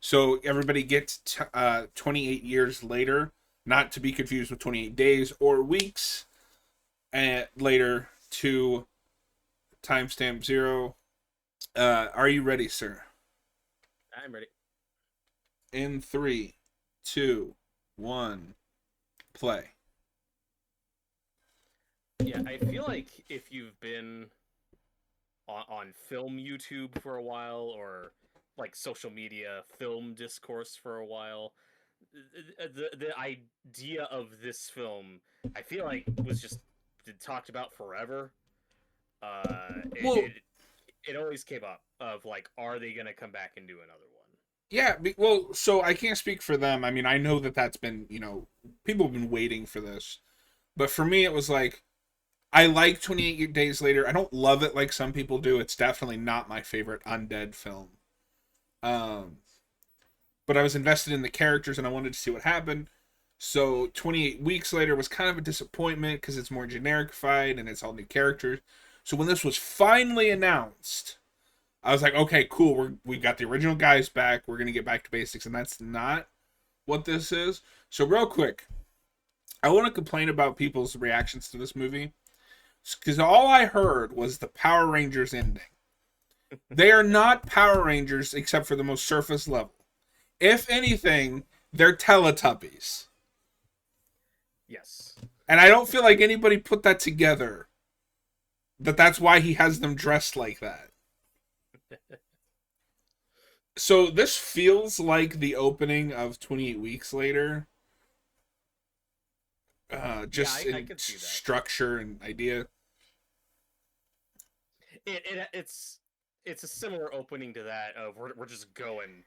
So everybody gets 28 years later, not to be confused with 28 days or weeks, and later to timestamp 0. Are you ready, sir? I'm ready. In 3, 2, 1, play. Yeah, I feel like if you've been on film YouTube for a while or like social media film discourse for a while, the idea of this film I feel like was just talked about forever. It, Well, it it always came up of like, are they gonna come back and do another one? yeah, well, so I can't speak for them. I mean, I know that that's been, people have been waiting for this. But for me, it was like, I like 28 Days Later. I don't love it like some people do. It's definitely not my favorite undead film. Um, but I was invested in the characters and I wanted to see what happened. So 28 Weeks Later was kind of a disappointment because it's more generic-fied and it's all new characters. So when this was finally announced, I was like, okay, cool. We got the original guys back. We're gonna get back to basics, and that's not what this is. So real quick, I want to complain about people's reactions to this movie because all I heard was the Power Rangers ending. They are not Power Rangers except for the most surface level. If anything, they're Teletubbies. Yes. And I don't feel like anybody put that together. That's why he has them dressed like that. So this feels like the opening of 28 Weeks Later. Yeah, Just I in could see that. structure and idea. It's a similar opening to that of we're just going.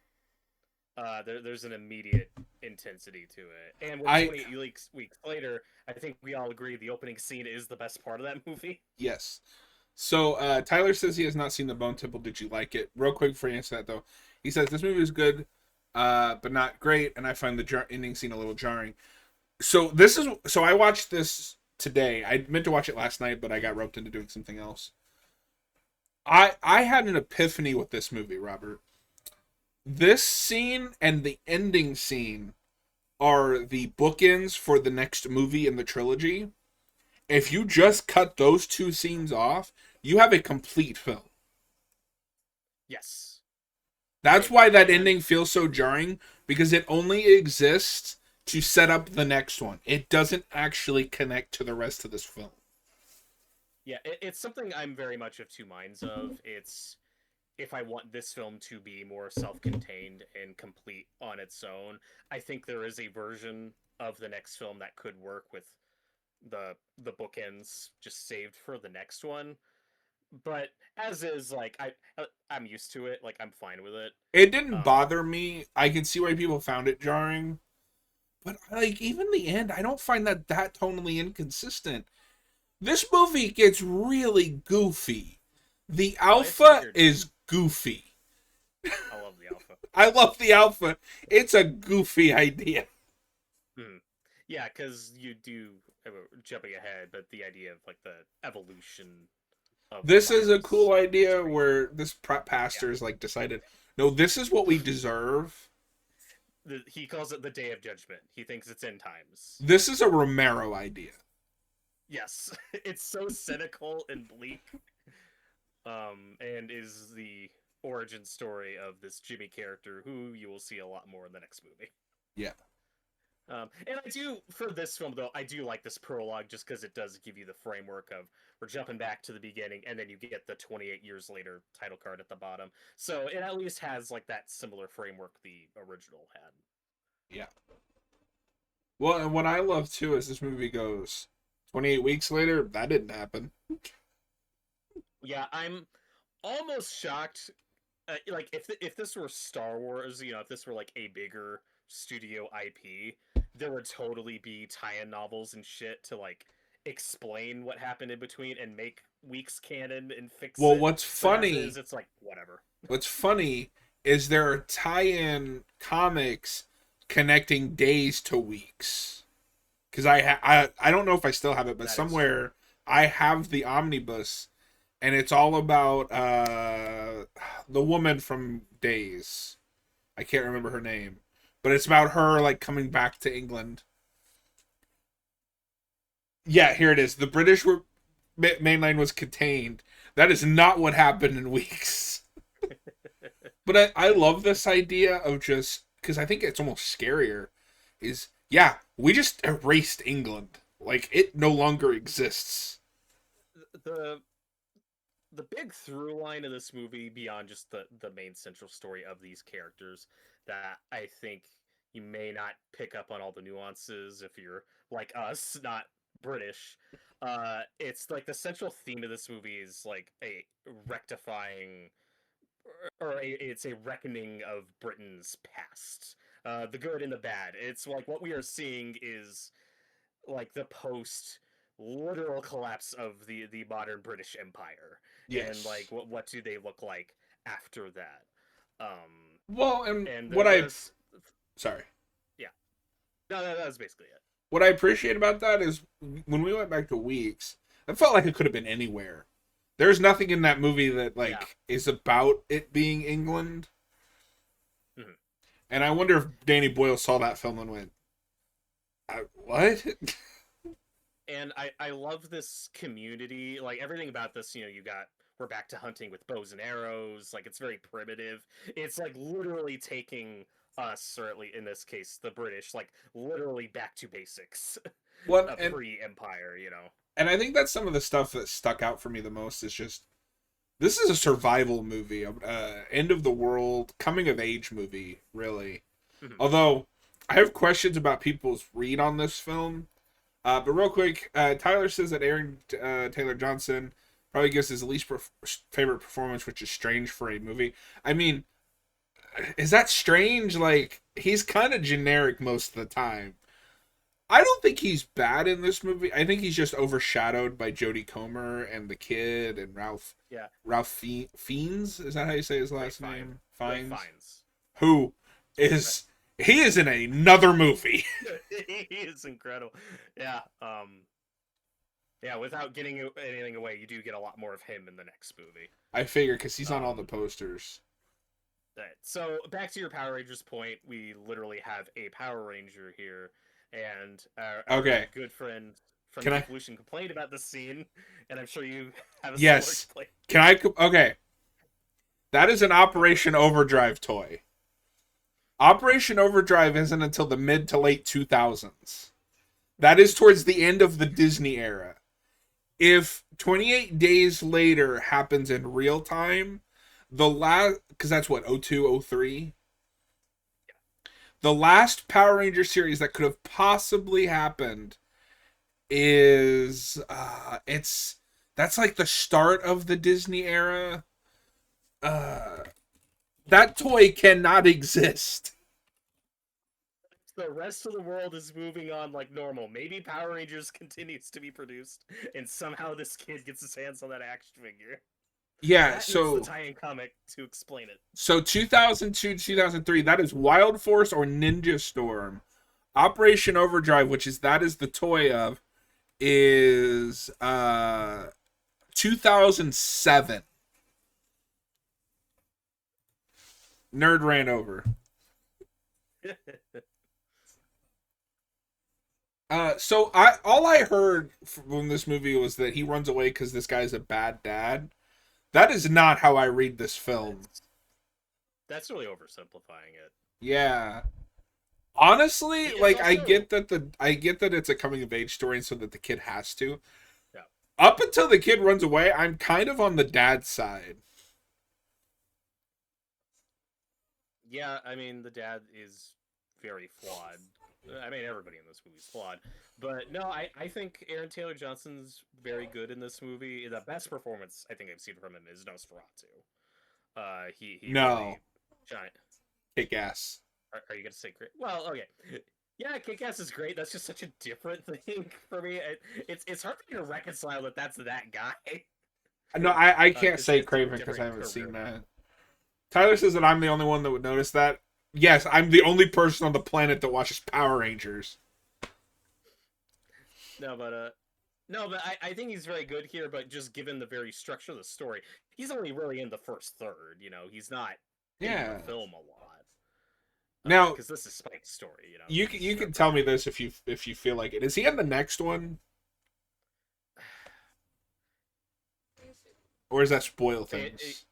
There's an immediate intensity to it, and with I 28 weeks later, I think we all agree the opening scene is the best part of that movie. Yes. So Tyler says he has not seen the Bone Temple. Did you like it? Real quick before you answer that though, he says this movie is good, but not great, and I find the ending scene a little jarring. So I watched this today. I meant to watch it last night, but I got roped into doing something else. I had an epiphany with this movie, Robert. This scene and the ending scene are the bookends for the next movie in the trilogy. If you just cut those two scenes off, you have a complete film. Yes, That's it why that and ending feels so jarring because it only exists to set up the next one. It doesn't actually connect to the rest of this film. yeah, it's something I'm very much of two minds of. It's if I want this film to be more self-contained and complete on its own, I think there is a version of the next film that could work with the bookends just saved for the next one. But as is, like I'm used to it. Like I'm fine with it. It didn't Um, bother me. I can see why people found it jarring, but like even the end, I don't find that tonally inconsistent. This movie gets really goofy. The oh, it's alpha weird. is goofy. I love the alpha. I love the alpha. It's a goofy idea. Hmm. Yeah, because you do jumping ahead, but the idea of like the evolution of the This is a virus cool is idea crazy. where this Yeah, pastor is like decided, no, this is what we deserve. he calls it the Day of Judgment. He thinks it's end times. This is a Romero idea. Yes, it's so cynical and bleak. And is the origin story of this Jimmy character, who you will see a lot more in the next movie. Yeah. And I do for this film though, I do like this prologue just because it does give you the framework of we're jumping back to the beginning, and then you get the 28 years later title card at the bottom. So it at least has like that similar framework the original had. Yeah. Well, and what I love too is this movie goes 28 weeks later, that didn't happen. Yeah, I'm almost shocked. Like if this were Star Wars, if this were like a bigger studio IP, there would totally be tie-in novels and shit to like explain what happened in between and make Weeks canon and fix Well, it. But as is, it's like whatever. what's funny is there are tie-in comics connecting days to weeks. Because I don't know if I still have it, but That is true. somewhere I have the omnibus, and it's all about the woman from Days. I can't remember her name, but it's about her like coming back to England. Yeah, here it is. The British were mainland was contained. That is not what happened in weeks. But I love this idea of just because I think it's almost scarier. Is yeah, we just erased England. Like it no longer exists. the the big through line of this movie, beyond just the main central story of these characters, that I think you may not pick up on all the nuances if you're like us, not British. It's like the central theme of this movie is like a rectifying, it's a reckoning of Britain's past, the good and the bad. It's like what we are seeing is like the post literal collapse of the modern British Empire, and like Yes. what do they look like after that? Well, and And what I there's sorry. yeah, no, that's basically it. What I appreciate about that is when we went back to Weeks, it felt like it could have been anywhere. There's nothing in that movie that Yeah. like is about it being England. Mhm. And I wonder if Danny Boyle saw that film and went, "What?" And I love this community, like everything about this. You got, we're back to hunting with bows and arrows. Like it's very primitive. It's like literally taking us, or at least in this case the British, like literally back to basics. One and Pre-empire. I think that's some of the stuff that stuck out for me the most is just this is a survival movie, end of the world, coming of age movie, really. Mhm. Although I have questions about people's read on this film. But real quick, Tyler says that Aaron Taylor Johnson probably gives his least favorite performance, which is strange for a movie. I mean, is that strange? Like, he's kind of generic most of the time. I don't think he's bad in this movie. I think he's just overshadowed by Jodie Comer and the kid and Yeah. Ralph Fiennes. Is that how you say his Ray last Fine. name? Ray Fiennes. Fiennes. Who is he is in another movie. He is incredible. Yeah. Yeah. Without getting anything away, you do get a lot more of him in the next movie. I figure because he's on all the Um. posters. Right. So back to your Power Rangers point, we literally have a Power Ranger here, and our Okay, good friend from can I? Evolution complained about this scene, and I'm sure you have a similar Yes. complaint. Can I? Okay, that is an Go for it. Operation Overdrive toy. Operation Overdrive isn't until the mid to late 2000s. That is towards the end of the Disney era. If 28 Days Later happens in real time, the last, because that's what, 02, 03? The last Power Ranger series that could have possibly happened is, that's like the start of the Disney era. Uh, that toy cannot exist. The rest of the world is moving on like normal. Maybe Power Rangers continues to be produced, and somehow this kid gets his hands on that action figure. Yeah, That needs the so tie-in comic to explain it. 2002 2003, that is Wild Force or Ninja Storm. Operation Overdrive, which is that is the toy of, is 2007. Nerd ran over. So I all I heard from this movie was that he runs away because this guy's a bad dad. That is not how I read this film. That's really oversimplifying it. Yeah. Honestly, It's like also I get that it's a coming of age story, and so that the kid has to. yeah. Up until the kid runs away, I'm kind of on the dad's side. Yeah, I mean the dad is very flawed. I mean everybody in this movie is flawed. But no, I think Aaron Taylor Johnson's very good in this movie. The best performance I think I've seen from him is Nosferatu. He No, really giant. kick ass. Are you gonna say great? Well, okay. Yeah, Kick-Ass is great. That's just such a different thing for me. It's hard for me to reconcile that that's that guy. No, I can't Because say it's a Craven because I different haven't seen career. that. Tyler says that I'm the only one that would notice that. Yes, I'm the only person on the planet that watches Power Rangers. No, but no, but I think he's very good here. But just given the very structure of the story, he's only really in the first third. He's not in the Yeah. film a lot. Now because this is Spike's story, you know. you He's can never tell me had. this if you feel like it. Is he in the next one, or is that spoil It, things?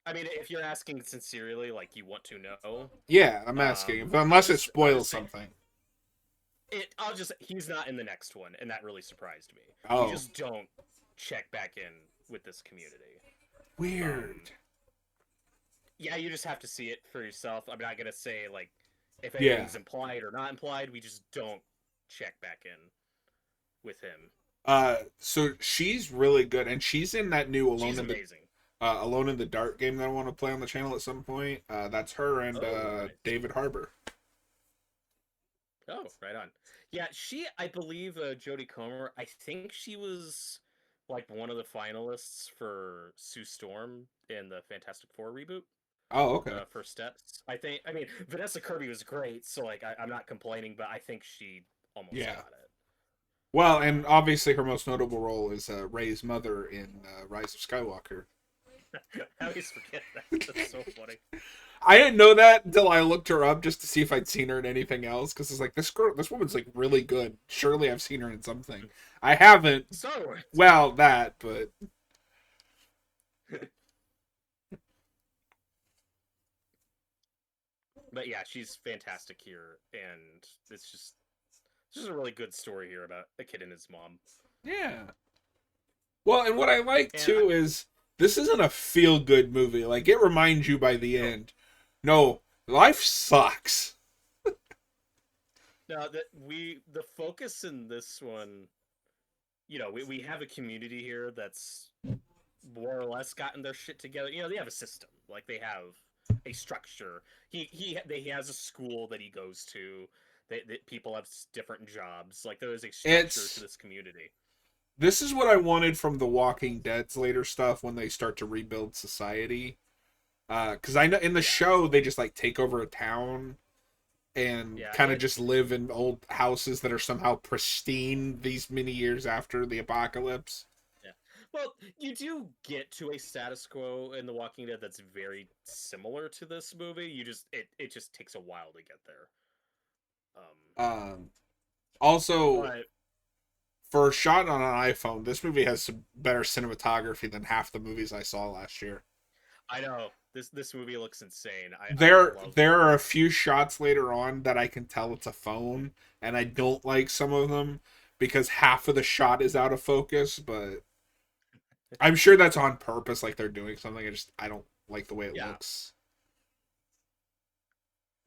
I mean, if you're asking sincerely, like you want to know, Yeah, I'm asking. Unless it I'll spoils just say something. he's not in the next one, and that really surprised me. You Oh, just don't check back in with this community. weird. Um, yeah, you just have to see it for yourself. I'm not gonna say like if Yeah. anything's implied or not implied. We just don't check back in with him. So she's really good, and she's in that new She's amazing. Alone in the Dark game that I want to play on the channel at some point. That's her and Oh, nice. David Harbour. Oh, right on. Yeah, I believe, Jodie Comer. I think she was like one of the finalists for Sue Storm in the Fantastic Four reboot. Oh, okay. First steps. I mean, Vanessa Kirby was great, so like I'm not complaining, but I think she almost Yeah. got it. Well, and obviously her most notable role is Rey's mother in Rise of Skywalker. I always forget that. That's so funny. I didn't know that until I looked her up just to see if I'd seen her in anything else. Because it's like this woman's like really good. Surely I've seen her in something. I haven't. Star Wars. Well, that, but But yeah, she's fantastic here, and it's just a really good story here about a kid and his mom. yeah. Well, and what I like And too is this isn't a feel good movie. Like it reminds you by the no, end. No, life sucks. no, that the focus in this one, we have a community here that's more or less gotten their shit together. They have a system, like they have a structure. He has a school that he goes to. That people have different jobs. Like there is a structure to It's this community. this is what I wanted from the Walking Dead's later stuff when they start to rebuild society. Because I know in the Yeah, show they just like take over a town and yeah. kind of just live in old houses that are somehow pristine these many years after the apocalypse. Yeah. Well, you do get to a status quo in The Walking Dead that's very similar to this movie. It just takes a while to get there. Um, Also, But for a shot on an iPhone, this movie has some better cinematography than half the movies I saw last year. I know this movie looks insane. I love There are a few shots later on that I can tell it's a phone, and I don't like some of them because half of the shot is out of focus, but I'm sure that's on purpose, like they're doing something. I don't like the way it yeah, looks.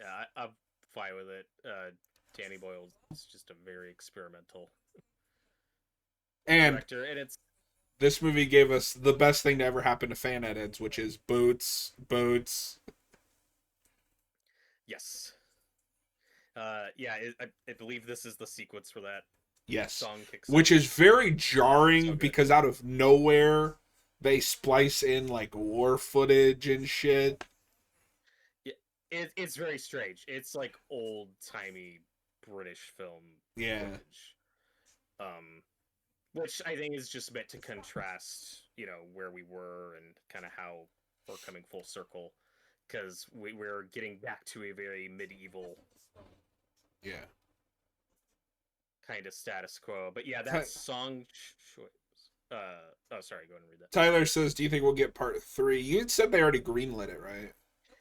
yeah. I'm fine with it. Danny Boyle is just a very experimental And director, and it's this movie gave us the best thing to ever happen to fan edits, which is boots, boots. yes, yeah. I believe this is the sequence for that Yes. song kicks Which in. is very So jarring good. because out of nowhere they splice in like war footage and shit. Yeah, it's very strange. It's like old timey British film Yeah. footage, um, which I think is just meant to contrast, where we were and kind of how we're coming full circle, because we're getting back to a very medieval Yeah. kind of status quo. But yeah, that Ty- song choice. Oh, sorry. Go ahead and read that. Tyler says, "Do you think we'll get part 3?" You had said they already greenlit it, right?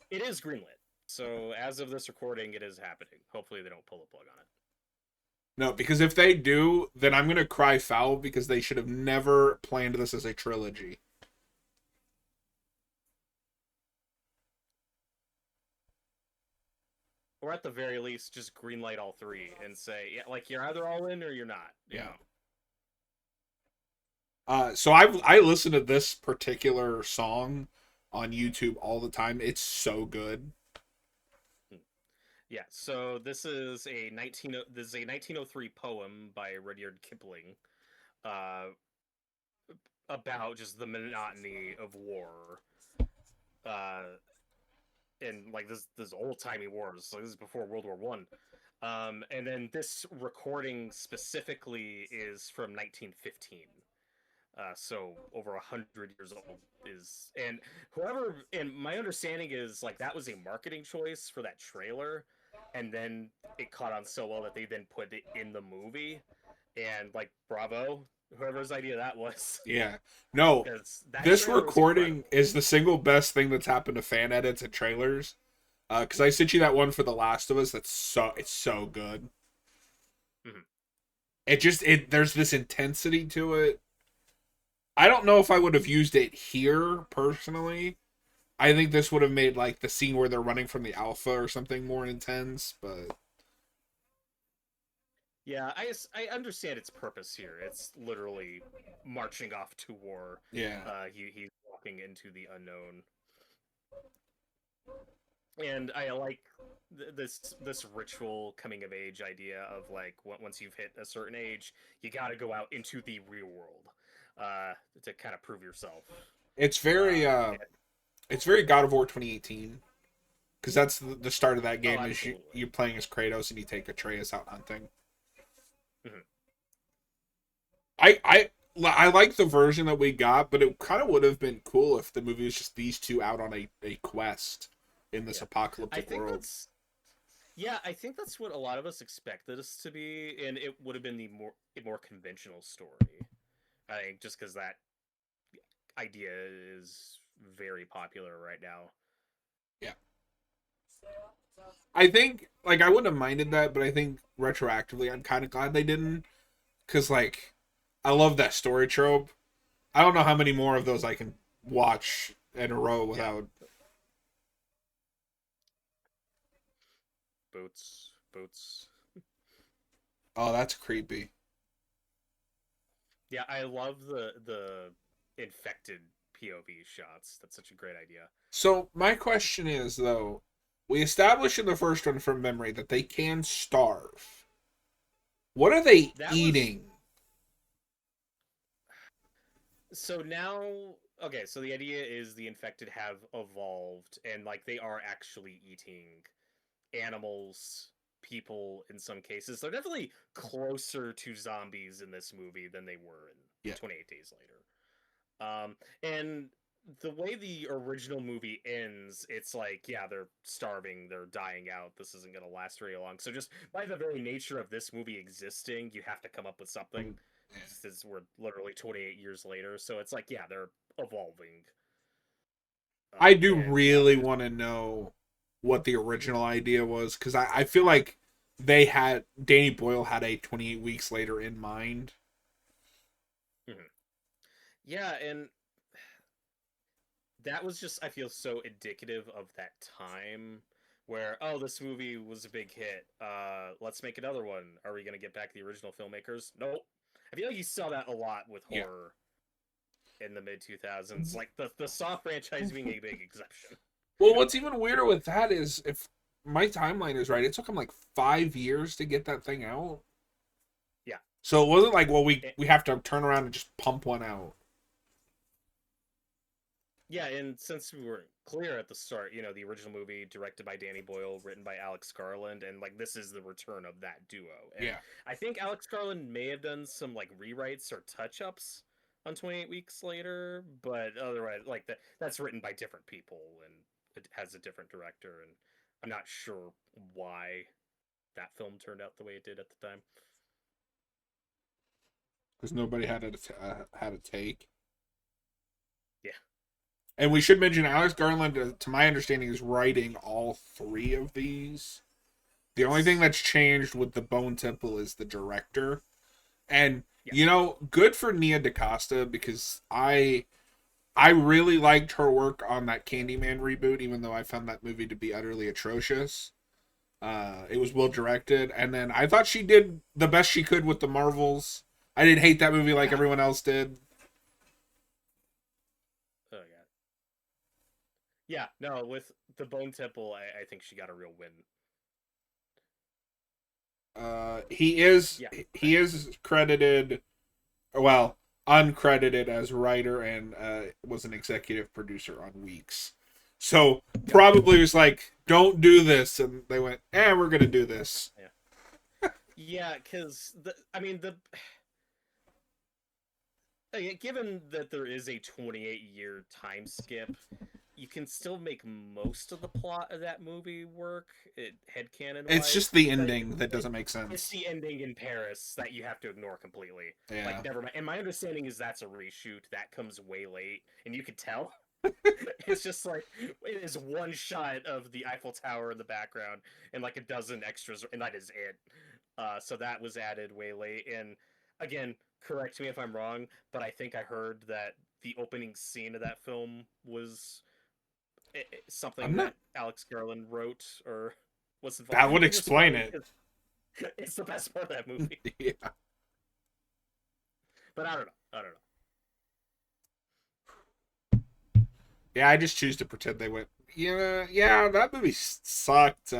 It is greenlit. So as of this recording, it is happening. Hopefully, they don't pull the plug on it. No, because if they do, then I'm gonna cry foul because they should have never planned this as a trilogy. Or at the very least, just greenlight all three and say, yeah, like you're either all in or you're not. Yeah. So I listen to this particular song on YouTube all the time. It's so good. Yeah. So this is a 1903 poem by Rudyard Kipling, uh, about just the monotony of war. Uh, and like this old timey wars. So this is before World War One. And then this recording specifically is from 1915. So over 100 years old is, and whoever, and my understanding is like that was a marketing choice for that trailer, and then it caught on so well that they then put it in the movie, and like bravo, whoever's idea that was, Yeah. No, because that this trailer was recording incredible. is the single best thing that's happened to fan edits and trailers. Because I sent you that one for The Last of Us. It's so good. Mhm. It there's this intensity to it. I don't know if I would have used it here personally. I think this would have made like the scene where they're running from the alpha or something more intense, but Yeah, I understand its purpose here. It's literally marching off to war. yeah. He's walking into the unknown, and I like this ritual coming of age idea of like once you've hit a certain age, you got to go out into the real world to kind of prove yourself. It's very And, it's very God of War 2018 because that's the start of that oh, game is absolutely. you're playing as Kratos and you take Atreus out hunting. Mhm. I I I like the version that we got, but it kind of would have been cool if the movie was just these two out on a quest in this Yeah, I apocalyptic think world. that's yeah, I think that's what a lot of us expected us to be, and it would have been the more conventional story. I think just because that idea is very popular right now. Yeah. I think like I wouldn't have minded that, but I think retroactively I'm kind of glad they didn't because like I love that story trope. I don't know how many more of those I can watch in a row Yeah, without. boots. Oh, that's creepy. Yeah, I love the infected POV shots. That's such a great idea. So my question is though, we established in the first one from memory that they can starve. What are they That was eating? so now. Okay, so the idea is the infected have evolved, and like they are actually eating animals, people in some cases. They're definitely closer to zombies in this movie than they were in Yeah. 28 Days Later. And the way the original movie ends, it's like, yeah, they're starving, they're dying out. This isn't going to last very long. So just by the very nature of this movie existing, you have to come up with something. Since we're literally 28 years later, so it's like, yeah, they're evolving. I do And yeah, really want to know what the original idea was because I feel like they had Danny Boyle had a 28 weeks later in mind. mhm. Yeah, and that was just I feel so indicative of that time where oh this movie was a big hit. Let's make another one. Are we gonna get back the original filmmakers? Nope. I feel like you saw that a lot with Yeah. horror in the mid 2000s, like the Saw franchise being a big exception. Well, what's even weirder with that is if my timeline is right, it took them like 5 years to get that thing out. Yeah. So it wasn't like, well, we It, we have to turn around and just pump one out. yeah, and since we were clear at the start, the original movie directed by Danny Boyle, written by Alex Garland, and like this is the return of that duo. And Yeah. I think Alex Garland may have done some like rewrites or touch-ups on 28 Weeks Later, but otherwise like that's written by different people and it has a different director, and I'm not sure why that film turned out the way it did at the time. Because nobody had a take. Yeah. And we should mention Alex Garland, to my understanding, is writing all three of these. The only thing Yes. that's changed with the Bone Temple is the director. And Yeah. good for Nia DaCosta because I really liked her work on that Candyman reboot, even though I found that movie to be utterly atrocious. It was well directed, and then I thought she did the best she could with the Marvels. I didn't hate that movie like Yeah. everyone else did. Oh yeah. Yeah, no, with the Bone Temple, I think she got a real win. He is Yeah, he is credited, well, uncredited as writer and was an executive producer on Weeks. So yeah, probably was like, "Don't do this," and they went, we're gonna do this." yeah, yeah. Because I mean, given that there is a 28-year time skip, you can still make most of the plot of that movie work, headcanon It's wise. just the But ending that doesn't make it's sense. the ending in Paris that you have to ignore completely. Yeah. Like, never mind. And my understanding is that's a reshoot that comes way late, and you could tell. It's just like it is one shot of the Eiffel Tower in the background and like a dozen extras, and that is it. So that was added way late. And again, correct me if I'm wrong, but I think I heard that the opening scene of that film was I'm something not. that Alex Garland wrote or was involved. That would Which is explain funny it. because it's the best part of that movie. Yeah. But I don't know. I don't know. Yeah, I just choose to pretend they went. Yeah, yeah, that movie sucked.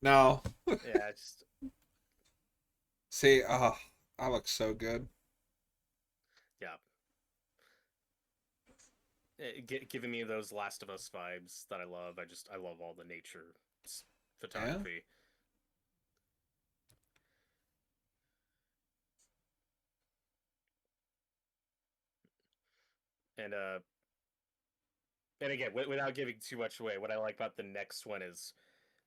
No. Yeah, just See, oh, that looks so good. yeah. Giving me those Last of Us vibes that I love. I love all the nature Yeah. photography. And and again, without giving too much away, what I like about the next one is,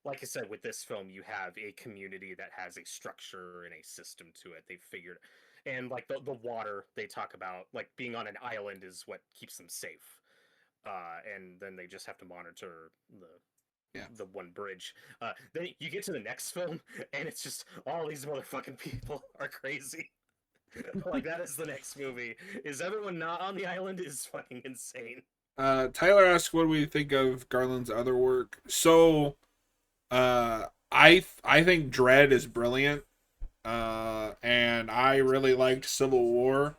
like I said, with this film, you have a community that has a structure and a system to it. They figured, and like the water they talk about, like being on an island is what keeps them safe. And then they just have to monitor Yeah. the one bridge. Then you get to the next film, and it's just all these motherfucking people are crazy. Like that is the next movie. Is everyone not on the island is fucking insane. Tyler asked, "What do we think of Garland's other work?" So, I think Dread is brilliant. And I really liked Civil War.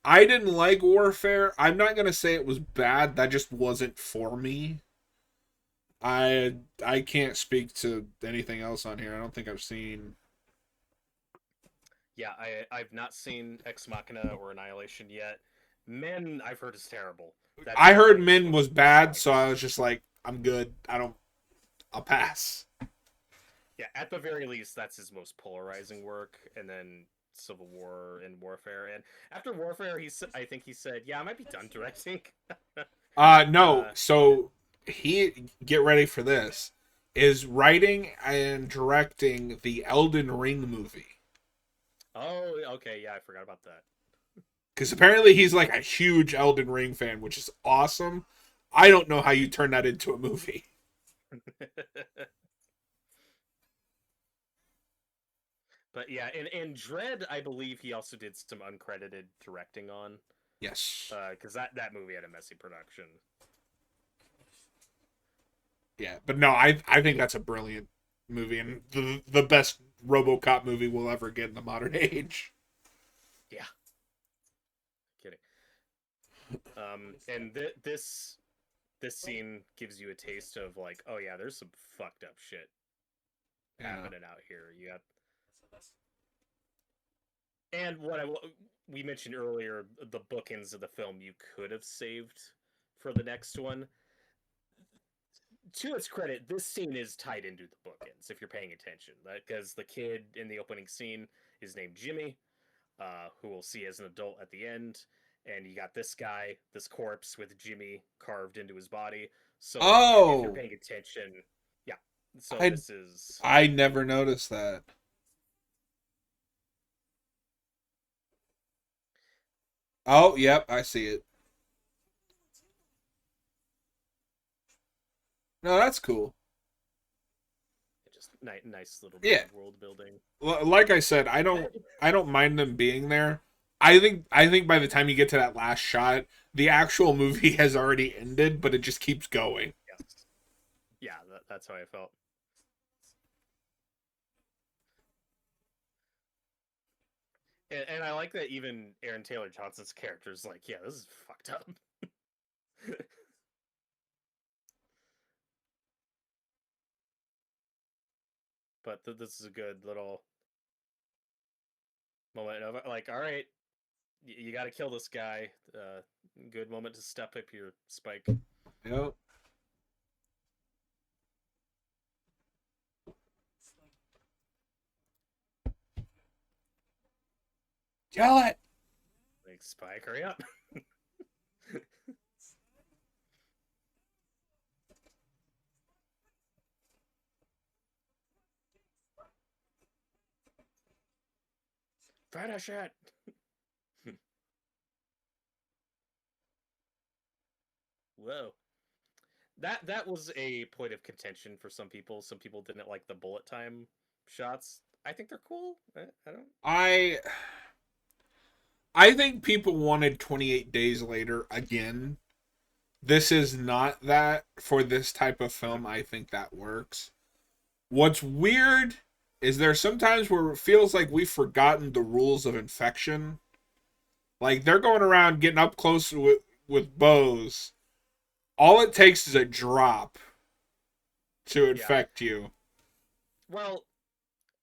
I didn't like Warfare. I'm not gonna say it was bad. That just wasn't for me. I can't speak to anything else on here. I don't think I've seen. Yeah, I've not seen Ex Machina or Annihilation yet. Men, I've heard is terrible. I That heard one is Men supposed was to be bad, so spiked. I was just like, I'm good. I don't. I'll pass. Yeah, at the very least, that's his most polarizing work, and then Civil War and Warfare. And after Warfare, I think he said, "Yeah, I might be done directing." No. uh, So he get ready for this. Is writing and directing the Elden Ring movie. oh, okay, yeah, I forgot about that. Because apparently he's like a huge Elden Ring fan, which is awesome. I don't know how you turn that into a movie. But yeah, and Dread, I believe he also did some uncredited directing on, Yes. because that movie had a messy production. Yeah, but no, I think that's a brilliant movie and the best RoboCop movie we'll ever get in the modern age. Yeah, kidding. And this scene gives you a taste of like, oh yeah, there's some fucked up shit Yeah. happening out here. You got and what we mentioned earlier, the bookends of the film you could have saved for the next one. To its credit, this scene is tied into the bookends if you're paying attention, because the kid in the opening scene is named Jimmy, who we'll see as an adult at the end, and you got this guy, this corpse with Jimmy carved into his body. So if you're Oh, paying attention, yeah. So I this is I never noticed that. Oh, yep, I see it. No, that's cool. just nice little bit Yeah, of world building. like I said, I don't mind them being there. I think by the time you get to that last shot, the actual movie has already ended, but it just keeps going. Yes. Yeah, that's how I felt. And I like that even Aaron Taylor Johnson's character is like, yeah, this is fucked up. But this is a good little moment of like, all right, you got to kill this guy. Good moment to step up your spike. Yep. Kill it. like, Spike, hurry up. Finish it. Whoa. That was a point of contention for some people. Some people didn't like the bullet time shots. I think they're cool. I don't. I I think people wanted 28 Days Later again. This is not that for this type of film. I think that works. What's weird is there sometimes where it feels like we've forgotten the rules of infection. Like they're going around getting up close with bows. All it takes is a drop to Yeah. infect you. Well,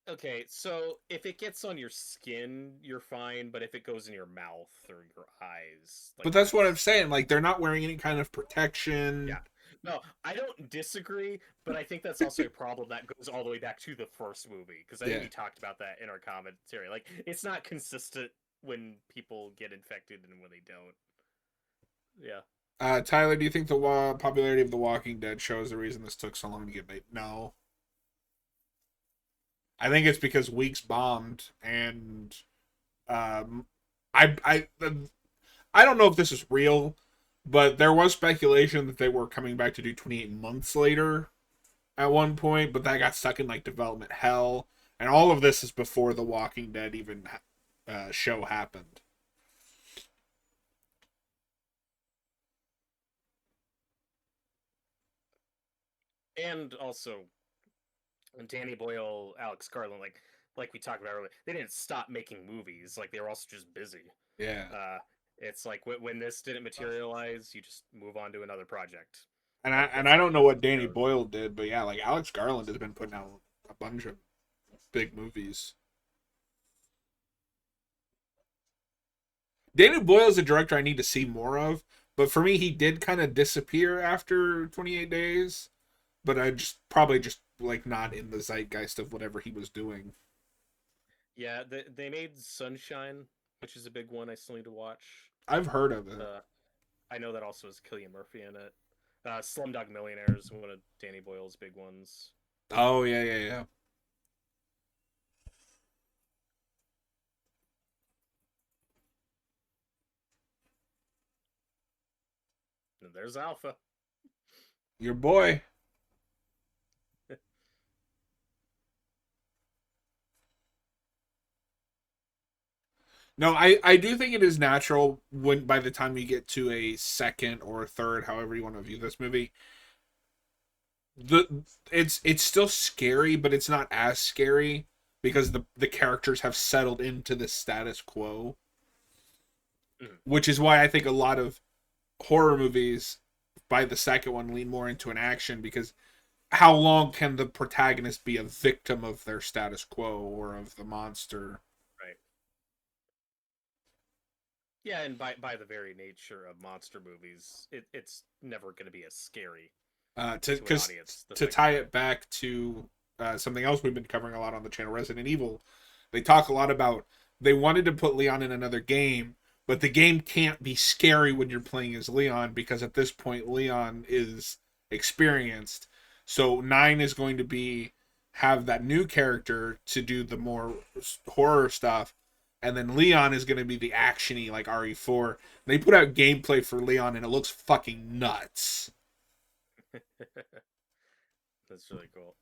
okay. So if it gets on your skin, you're fine. But if it goes in your mouth or your eyes, like But that's what I'm that's saying. Like they're not wearing any kind of yeah. protection. No, I don't disagree, but I think that's also a problem that goes all the way back to the first movie because I think Yeah. we talked about that in our commentary. Like, it's not consistent when people get infected and when they don't. Yeah. Tyler, do you think the popularity of The Walking Dead shows the reason this took so long to get made? No. I think it's because Weeks bombed, and um, I I I don't know if this is real, but there was speculation that they were coming back to do 28 months later at one point, but that got stuck in like development hell, and all of this is before The Walking Dead even show happened. And also, Danny Boyle, Alex Garland, like we talked about earlier, they didn't stop making movies. Like, they were also just busy. Yeah, Uh, it's like when this didn't materialize, you just move on to another project. and I That and that's I how don't know this what Danny goes. Boyle did, but yeah, like Alex Garland has been putting out a bunch of big movies. Danny Boyle is a director I need to see more of, but for me, he did kind of disappear after 28 Days. But I just probably just like not in the zeitgeist of whatever he was doing. Yeah, they made Sunshine, which is a big one I still need to watch. I've heard of it. Uh, I know that also has Cillian Murphy in it. Slumdog Millionaire is one of Danny Boyle's big ones. Oh yeah, yeah, yeah. And there's Alpha. Your boy. No, I do think it is natural when by the time you get to a second or third, however you want to view this movie, the it's still scary, but it's not as scary because the characters have settled into the status quo, Mhm. which is why I think a lot of horror movies by the second one lean more into an action because how long can the protagonist be a victim of their status quo or of the monster? Right. Yeah, and by the very nature of monster movies, it's never going to be as scary To to an because audience the to second tie time. it back to something else we've been covering a lot on the channel, Resident Evil. They talk a lot about they wanted to put Leon in another game, but the game can't be scary when you're playing as Leon because at this point Leon is experienced. So 9 is going to be have that new character to do the more horror stuff, and then Leon is going to be the actiony like RE4. They put out gameplay for Leon and it looks fucking nuts. That's really cool.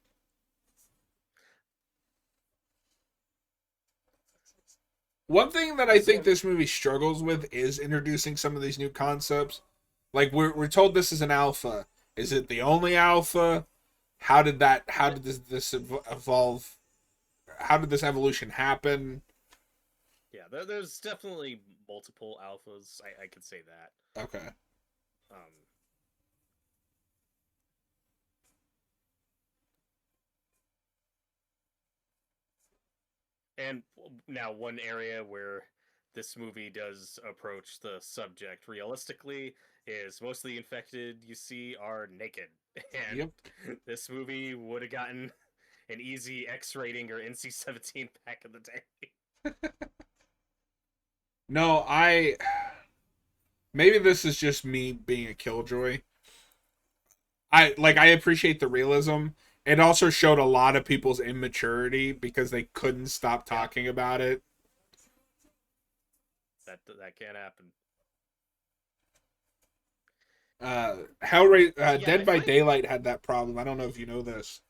One thing that I think So this movie struggles with is introducing some of these new concepts. Like we're told this is an alpha. Is it the only alpha? How did this evolve? How did this evolution happen? yeah, there's definitely multiple alphas. I could say that. Okay. Um, and now one area where this movie does approach the subject realistically is most of the infected you see are naked, and Yep. this movie would have gotten an easy X rating or NC-17 back in the day. No, I maybe this is just me being a killjoy. I appreciate the realism. It also showed a lot of people's immaturity because they couldn't stop Yeah, talking about it. that can't happen. Yeah, I Dead by find Daylight had that problem. I don't know if you know this.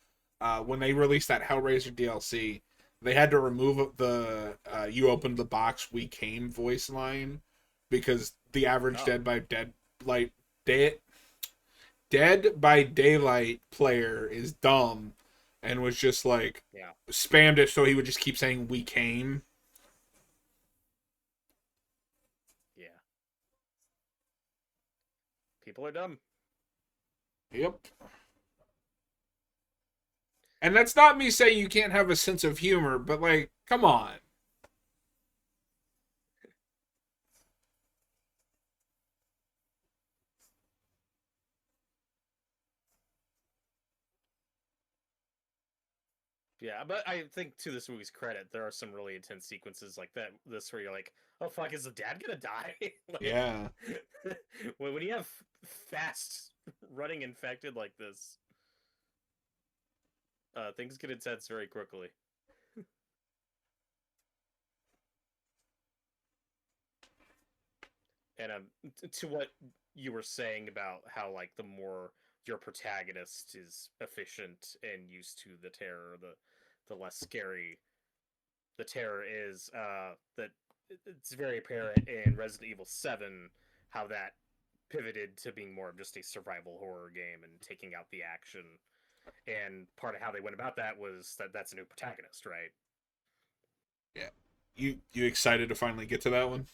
When they released that Hellraiser DLC, they had to remove the "You opened the box, we came" voice line because the average oh Light Dead Dead by Daylight player is dumb and was just like yeah spammed it so he would just keep saying "we came." yeah people are dumb. Yep. And that's not me saying you can't have a sense of humor, but like, come on. Yeah, but I think to this movie's credit, there are some really intense sequences like that. This where you're like, "Oh fuck, is the dad gonna die?" Like Yeah. when you have fast running infected like this, things get intense very quickly. And to what you were saying about how like the more your protagonist is efficient and used to the terror, the less scary the terror is. That it's very apparent in Resident Evil 7 how that pivoted to being more of just a survival horror game and taking out the action. And part of how they went about that was that that's a new protagonist, right? Yeah. You excited to finally get to that one?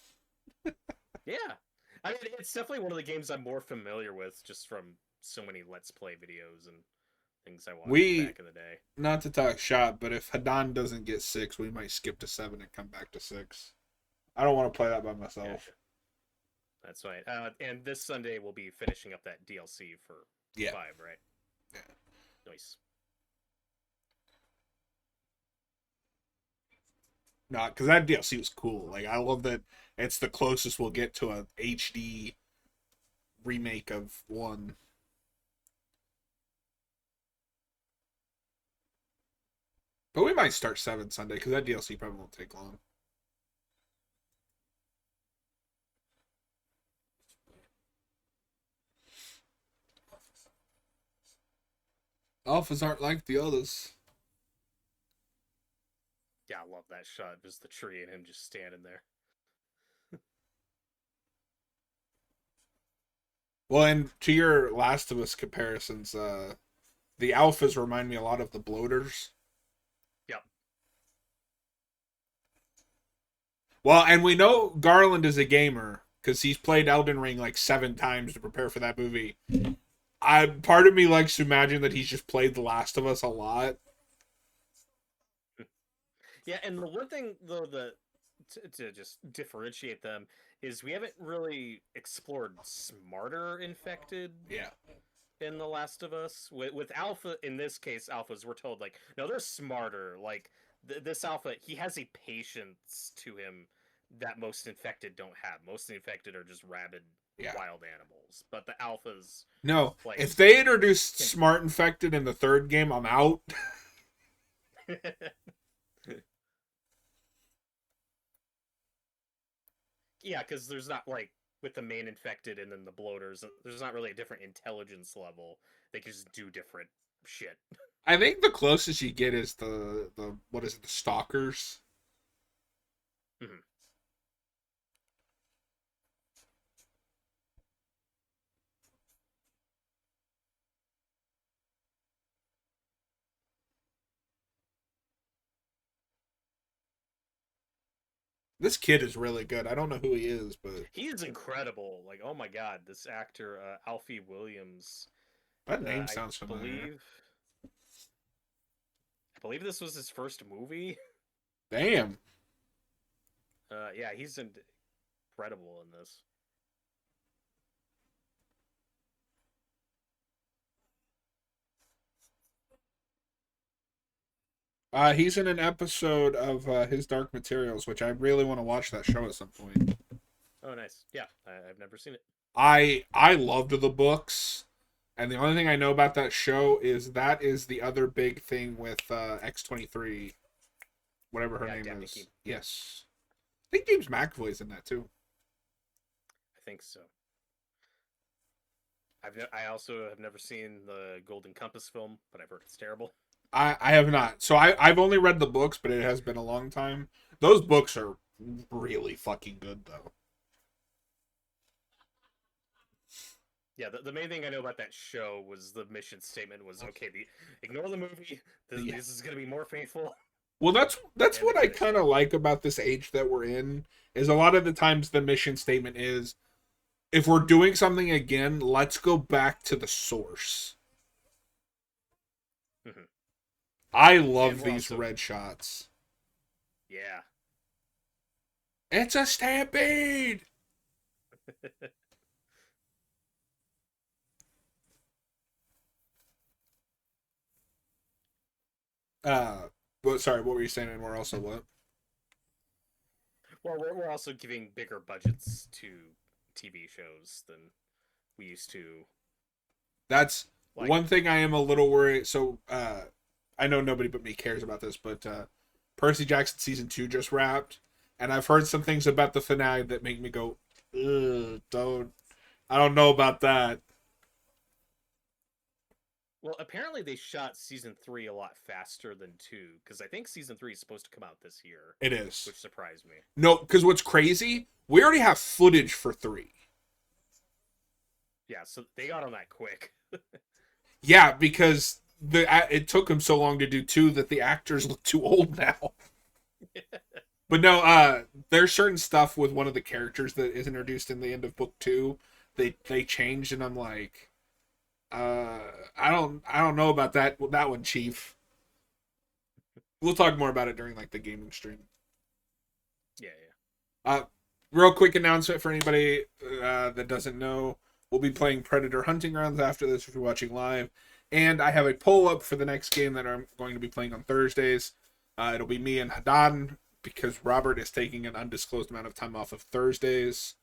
Yeah. I mean, it's definitely one of the games I'm more familiar with just from so many Let's Play videos and things I watched We back in the day. not to talk shop, but if Hadan doesn't get 6, we might skip to 7 and come back to 6. I don't want to play that by myself. Gotcha. That's right. And this Sunday we'll be finishing up that DLC for Yeah. 5, right? Yeah. Nice. Not because that DLC was cool. Like I love that it's the closest we'll get to a HD remake of one. But we might start 7 Sunday because that DLC probably won't take long. Alphas aren't like the others. Yeah, I love that shot. Just the tree and him just standing there. Well, and to your Last of Us comparisons, the alphas remind me a lot of the bloaters. Yep. Well, and we know Garland is a gamer because he's played Elden Ring like 7 times to prepare for that movie. I part of me likes to imagine that he's just played The Last of Us a lot. Yeah, and the one thing though that to just differentiate them is we haven't really explored smarter infected Yeah, in The Last of Us. With Alpha, in this case, Alphas, we're told like, no, they're smarter. Like this Alpha, he has a patience to him that most infected don't have. Most infected are just rabid yeah. wild animals, but the Alphas No, like if they introduced can. Smart Infected in the third game, I'm out. Yeah, because there's not like with the main infected and then the bloaters, there's not really a different intelligence level. They can just do different shit. I think the closest you get is the what is it, the Stalkers. Mhm. This kid is really good. I don't know who he is, but He is incredible. Like, oh my god, this actor Alfie Williams. that name I sounds familiar. believe, I believe this was his first movie. Damn. Yeah, he's incredible in this. He's in an episode of His Dark Materials, which I really want to watch that show at some point. Oh, nice. Yeah, I've never seen it. I loved the books, and the only thing I know about that show is that is the other big thing with X-23, whatever her Yeah, name Dabney is. Keene. Yes, I think James McAvoy's in that too. I think so. I also have never seen the Golden Compass film, but I've heard it's terrible. I have not. So I've only read the books, but it has been a long time. Those books are really fucking good though. Yeah, the main thing I know about that show was the mission statement was okay. Ignore the movie. Yeah. This is gonna be more faithful, Well, that's and they what I finished kind it. of like about this age that we're in is a lot of the times the mission statement is if we're doing something again, let's go back to the source. Hmm. I And love we're these also red shots. yeah. It's a stampede. Well, sorry, what were you saying? And we're also what? Well, we're also giving bigger budgets to TV shows than we used to. That's Like, one thing I am a little worried. So, I know nobody but me cares about this, but Percy Jackson season 2 just wrapped, and I've heard some things about the finale that make me go, ugh, don't. I don't know about that. well, apparently they shot season 3 a lot faster than 2 because I think season 3 is supposed to come out this year, It is. which surprised me. No, because what's crazy, we already have footage for 3. Yeah, so they got on that quick. Yeah, because it took them so long to do 2 that the actors look too old now. But no, there's certain stuff with one of the characters that is introduced in the end of book 2. They changed, and I'm like, uh, I don't know about that one, Chief. We'll talk more about it during like the gaming stream. Yeah, Uh, real quick announcement for anybody that doesn't know, we'll be playing Predator Hunting Grounds after this if you're watching live, and I have a poll up for the next game that I'm going to be playing on Thursdays. It'll be me and Hadan because Robert is taking an undisclosed amount of time off of Thursdays.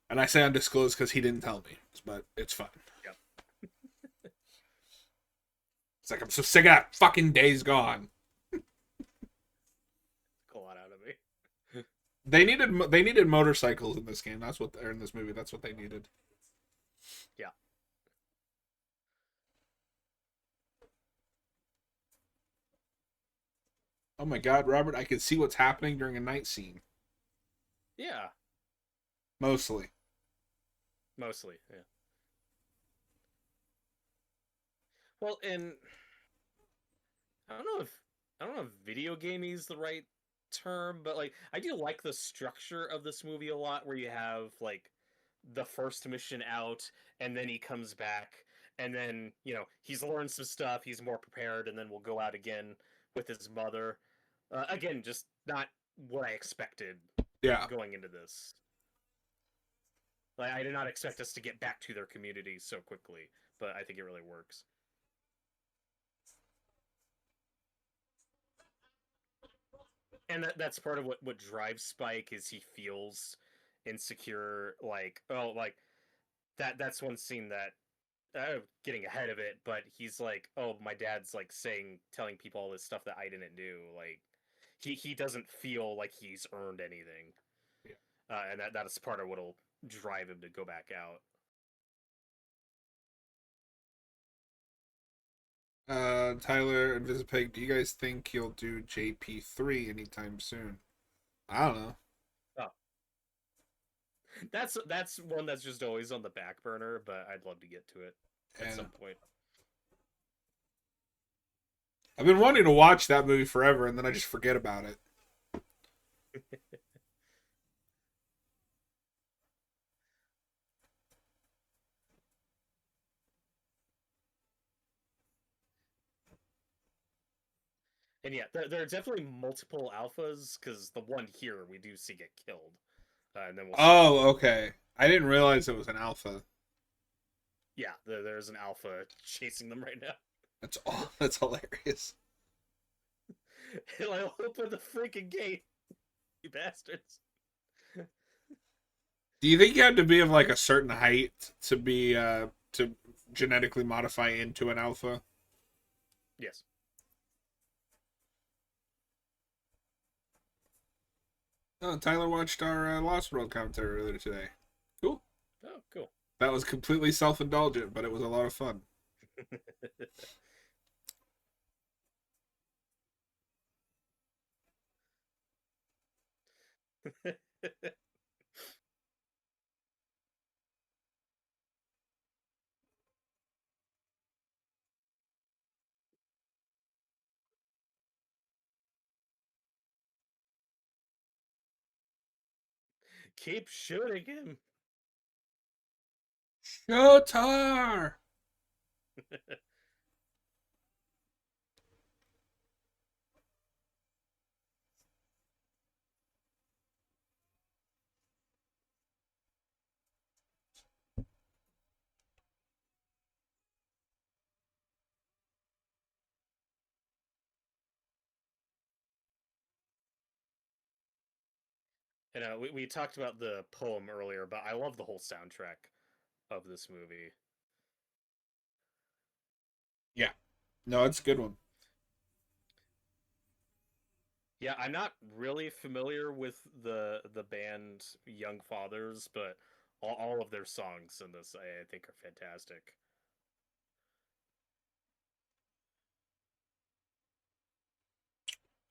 And I say undisclosed because he didn't tell me, but it's fun. yeah. It's like I'm so sick of that fucking Days Gone. Call that out of me. They needed motorcycles in this game. That's what they're in this movie. That's what they needed. Yeah. Oh my god, Robert! I can see what's happening during a night scene. Yeah, Mostly. mostly. Yeah. Well, and I don't know if video gaming is the right term, but like I do like the structure of this movie a lot where you have like the first mission out and then he comes back and then, he's learned some stuff, he's more prepared and then we'll go out again with his mother. Again, just not what I expected Yeah. going into this. Like I did not expect us to get back to their community so quickly, but I think it really works. And that's part of what drives Spike is he feels insecure, like, oh, like that's one scene that getting ahead of it, but he's like, oh, my dad's like telling people all this stuff that I didn't do. Like he doesn't feel like he's earned anything, Yeah. and that is part of what'll drive him to go back out. Tyler and Visipeg, do you guys think you'll do JP3 anytime soon? I don't know. Oh, that's one that's just always on the back burner, but I'd love to get to it at And some point. I've been wanting to watch that movie forever, and then I just forget about it. And yeah, there are definitely multiple alphas because the one here we do see get killed, and then we'll see the Oh, other one. okay. I didn't realize it was an alpha. Yeah, there's an alpha chasing them right now. That's all. That's hilarious. He'll open the freaking gate, you bastards. Do you think you had to be of like a certain height to be to genetically modify into an alpha? Yes. Oh, Tyler watched our Lost World commentary earlier today. Cool. Oh, cool. That was completely self-indulgent, but it was a lot of fun. Keep shooting him. Shotar! We talked about the poem earlier, but I love the whole soundtrack of this movie. Yeah. No, it's a good one. Yeah, I'm not really familiar with the band Young Fathers, but all of their songs in this I think are fantastic.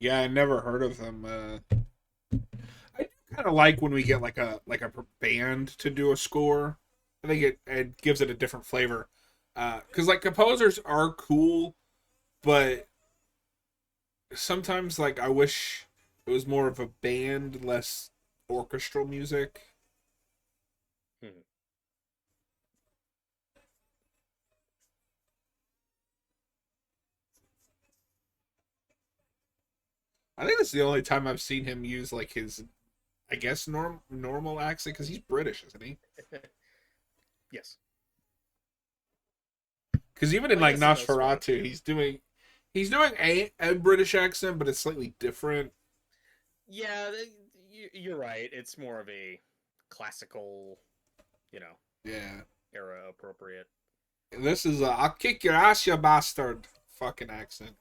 Yeah, I never heard of them. I kind of like when we get like a band to do a score. I think it gives it a different flavor. Because like composers are cool, but sometimes like I wish it was more of a band, less orchestral music. Hmm. I think that's the only time I've seen him use like his, I guess normal accent because he's British, isn't he? Yes. Because even in Well, I like guess in most ways, Nosferatu, yeah. he's doing a British accent, but it's slightly different. Yeah, you're right. It's more of a classical, you know, Yeah, era appropriate. this is a I'll kick your ass, you bastard fucking accent.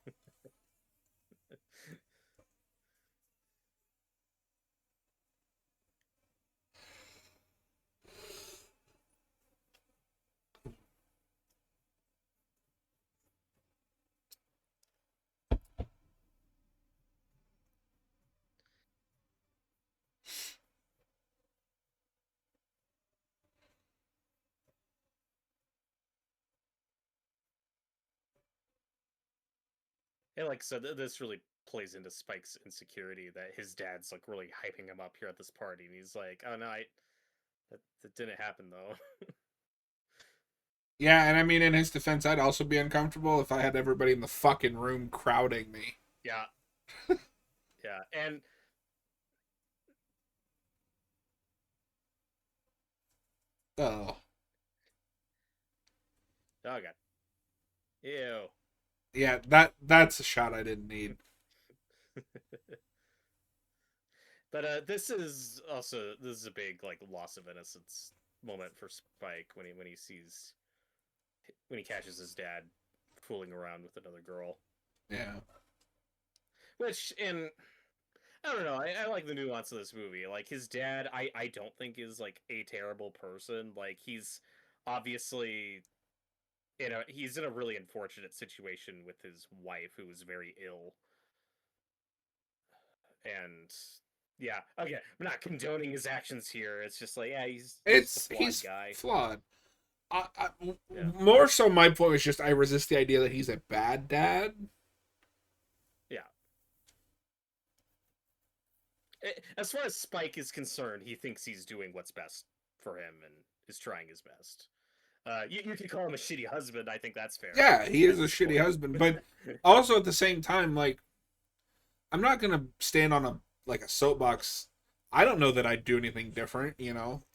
And like so, this really plays into Spike's insecurity that his dad's like really hyping him up here at this party, and he's like, "Oh no, that didn't happen though." Yeah, and I mean, in his defense, I'd also be uncomfortable if I had everybody in the fucking room crowding me. Yeah, yeah, and Oh, oh god, ew. yeah, that's a shot I didn't need. But this is a big like loss of innocence moment for Spike when he sees when he catches his dad fooling around with another girl. Yeah, Which in I don't know. I like the nuance of this movie. Like his dad, I don't think is like a terrible person. Like he's obviously he's in a really unfortunate situation with his wife who is very ill, and yeah, okay, I'm not condoning his actions here. It's just like yeah, he's just a flawed he's guy. flawed. Yeah, More so, my point was just I resist the idea that he's a bad dad. yeah. As far as Spike is concerned, he thinks he's doing what's best for him and is trying his best. You could call him a shitty husband. I think that's fair Yeah, he is at a this shitty point. husband, but also at the same time, like I'm not gonna stand on a like a soapbox. I don't know that I'd do anything different.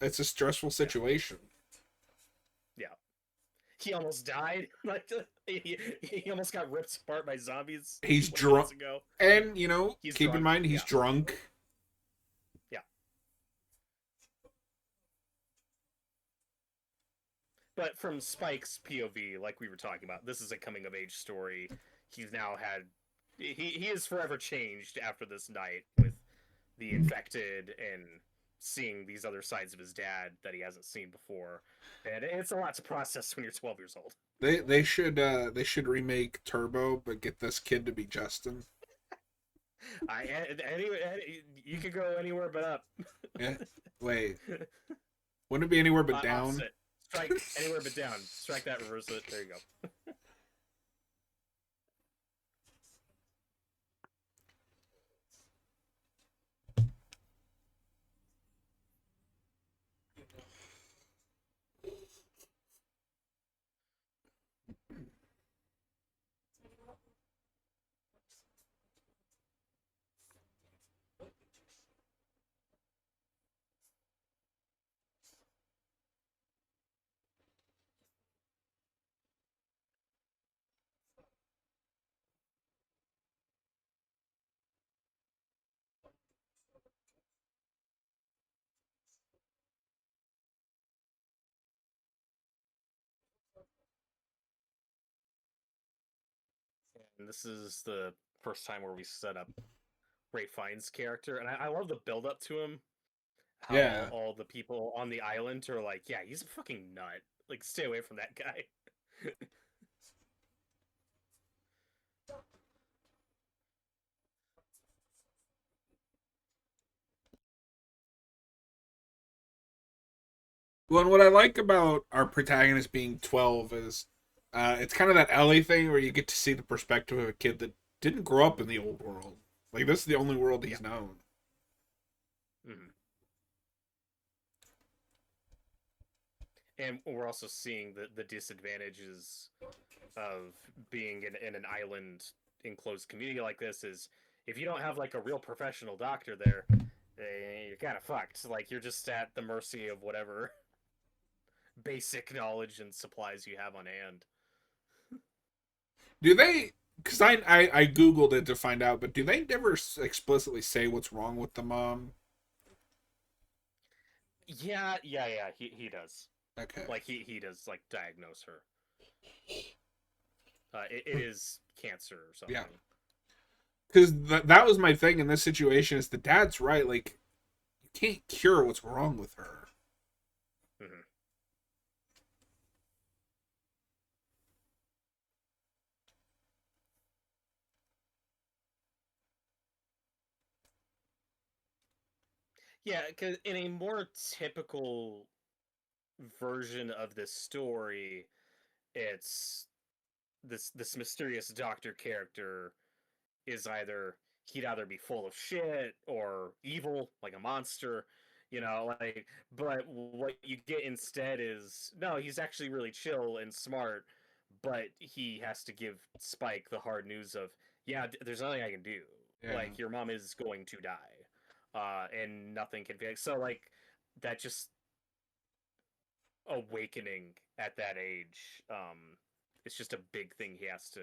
It's a stressful Yeah, situation. yeah. He almost died. Like he almost got ripped apart by zombies He's 20 minutes drunk, ago. and He's keep in drunk. mind he's Yeah, drunk. yeah. But from Spike's POV, like we were talking about, this is a coming of age story. He's now had he is forever changed after this night with the infected and seeing these other sides of his dad that he hasn't seen before. And it's a lot to process when you're 12 years old. They should remake Turbo, but get this kid to be Justin. You could go anywhere but up. Yeah. Wait. Wouldn't it be anywhere but down? Opposite. Strike anywhere but down. Strike that, reverse it. There you go. And this is the first time where we set up Ray Fiennes' character, and I love the build up to him. How Yeah. all the people on the island are like, "Yeah, he's a fucking nut. Like, stay away from that guy." Well, and what I like about our protagonist being 12 is it's kind of that Ellie thing where you get to see the perspective of a kid that didn't grow up in the old world. Like, this is the only world Yeah. he's known. Mm-hmm. And we're also seeing the disadvantages of being in an island enclosed community like this is if you don't have like a real professional doctor there, you're kind of fucked. Like you're just at the mercy of whatever basic knowledge and supplies you have on hand. Do they? Because I googled it to find out, but do they never explicitly say what's wrong with the mom? Yeah. He does. Okay. Like he does like diagnose her. It is cancer or something. Yeah. Because that was my thing in this situation is the dad's right. Like, you can't cure what's wrong with her. Mm-hmm. Yeah, because in a more typical version of this story, it's this mysterious doctor character is he'd either be full of shit or evil, like a monster, like but what you get instead is no, he's actually really chill and smart, but he has to give Spike the hard news of, yeah, there's nothing I can do. Yeah. Like your mom is going to die. And nothing can be so like that just awakening at that age. It's just a big thing he has to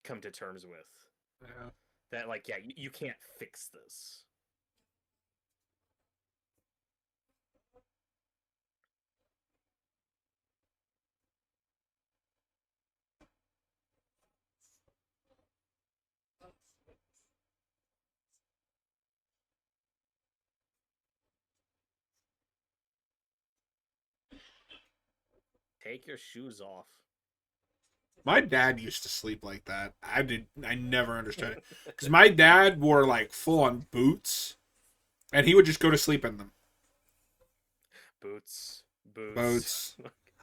come to terms with. Yeah. That like, yeah, you can't fix this. Take your shoes off. My dad used to sleep like that. I never understood it. Because my dad wore like full on boots and he would just go to sleep in them. Boots. Boots.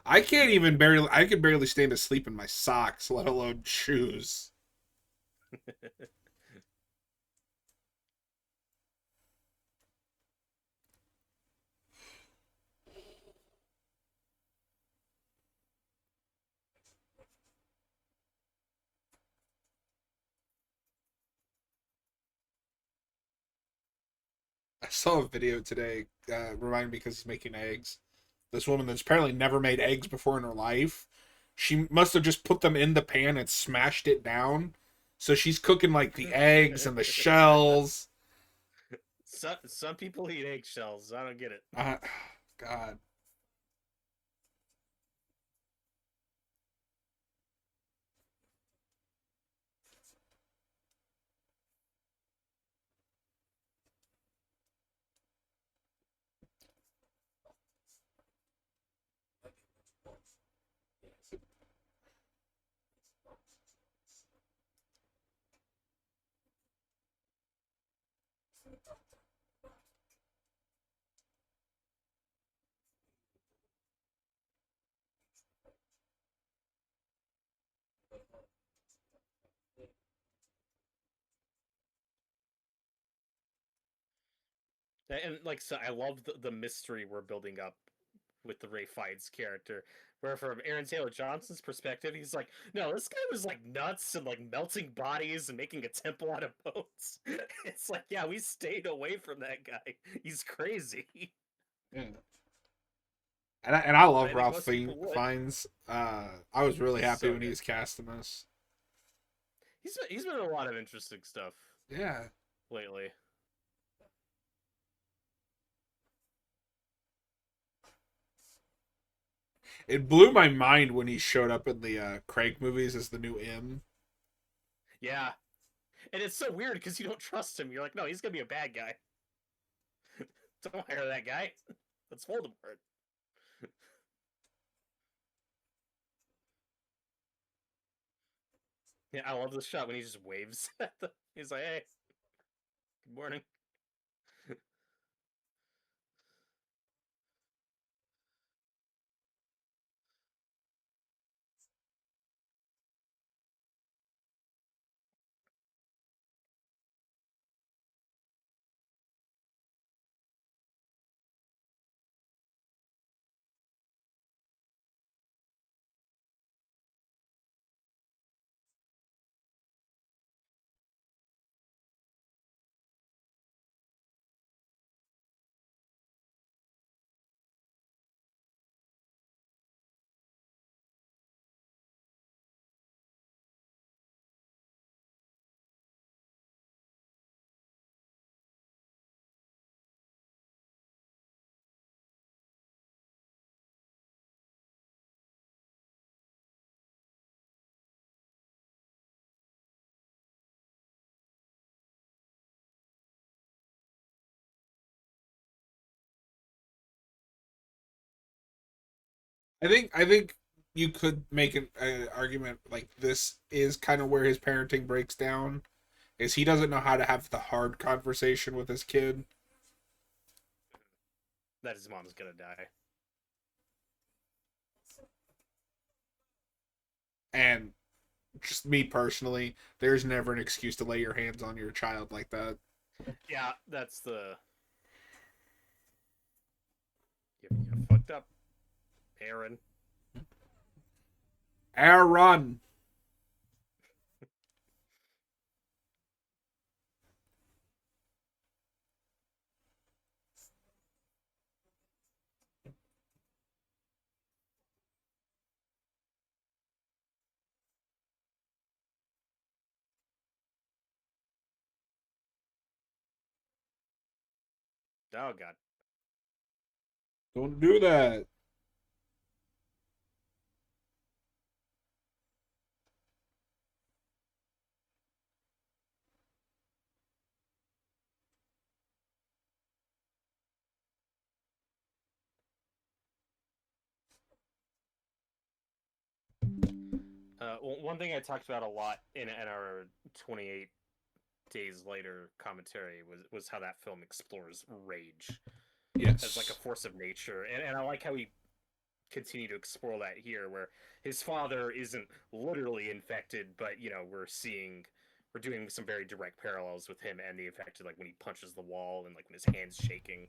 I can't even barely, I could barely stand to sleep in my socks, let alone shoes. I saw a video today, reminded me because he's making eggs. This woman that's apparently never made eggs before in her life. She must have just put them in the pan and smashed it down. So she's cooking like the eggs and the shells. Some people eat eggshells. I don't get it. Uh, God. And like, so I love the mystery we're building up with the Ray Fiennes character. Where from Aaron Taylor Johnson's perspective, he's like, no, this guy was like nuts and like melting bodies and making a temple out of bones. It's like, yeah, we stayed away from that guy. He's crazy. Yeah. And I But love I think Ralph most people would. Fiennes. I was really He's happy so when he good. was cast in this. He's been in a lot of interesting stuff Yeah. lately. It blew my mind when he showed up in the Craig movies as the new M. Yeah, and it's so weird because you don't trust him. You're like, no, he's gonna be a bad guy. Don't hire that guy. That's Voldemort. Yeah, I love this shot when he just waves at them. He's like, hey, good morning. I think you could make an argument like this is kind of where his parenting breaks down. Is he doesn't know how to have the hard conversation with his kid. That his mom's gonna die. And just me personally, there's never an excuse to lay your hands on your child like that. Yeah, that's the. You fucked up, Aaron. Aaron. Oh god. Don't do that. One thing I talked about a lot in our 28 Days Later commentary was how that film explores rage as like a Yes. force of nature, and I like how he continue to explore that here, where his father isn't literally infected, but we're doing some very direct parallels with him and the infected, like when he punches the wall and like when his hands shaking.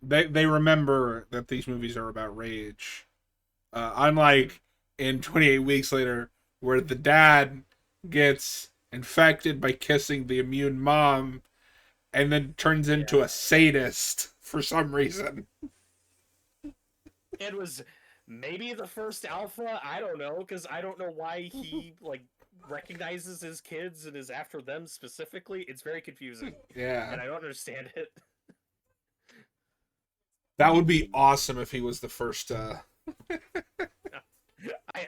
They remember that these movies are about rage. Mm-hmm. Unlike in 28 Weeks Later, where the dad gets infected by kissing the immune mom and then turns into Yeah, a sadist for some reason. it was maybe the first alpha. I don't know because I don't know why he like recognizes his kids and is after them specifically. It's very confusing, Yeah. and I don't understand it. That would be awesome if he was the first.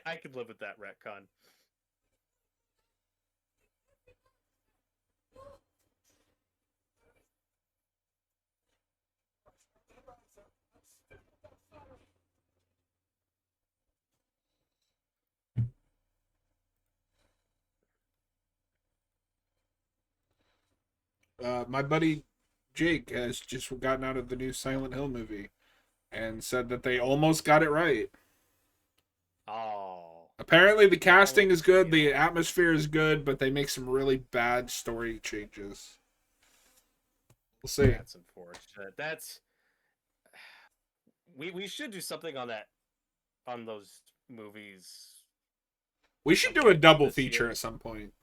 I could live with that retcon. My buddy Jake has just gotten out of the new Silent Hill movie and said that they almost got it right. Oh, Apparently, the I love casting to is good, see it. the atmosphere is good, but they make some really bad story changes. We'll see. That's unfortunate. That's we should do something on that on those movies We at should some do a point double this feature year. at some point.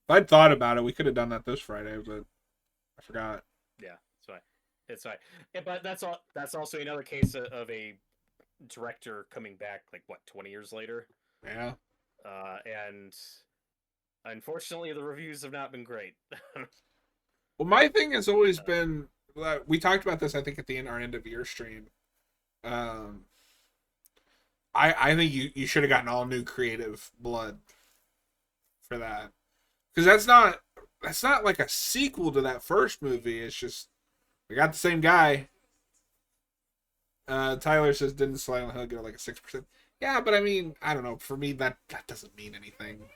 If I'd thought about it, we could have done that this Friday, but I forgot. Yeah, that's fine. It's fine. Yeah, but that's all. That's also another case of a director coming back like what 20 years later, Yeah. and unfortunately the reviews have not been great. Well, my thing has always uh, been, we talked about this, I think, at the end our end of year stream. Um, I think you should have gotten all new creative blood for that, because that's not like a sequel to that first movie. It's just we got the same guy. Tyler says didn't Silent Hill get like a 6%? Yeah, but I mean, I don't know. For me, that doesn't mean anything.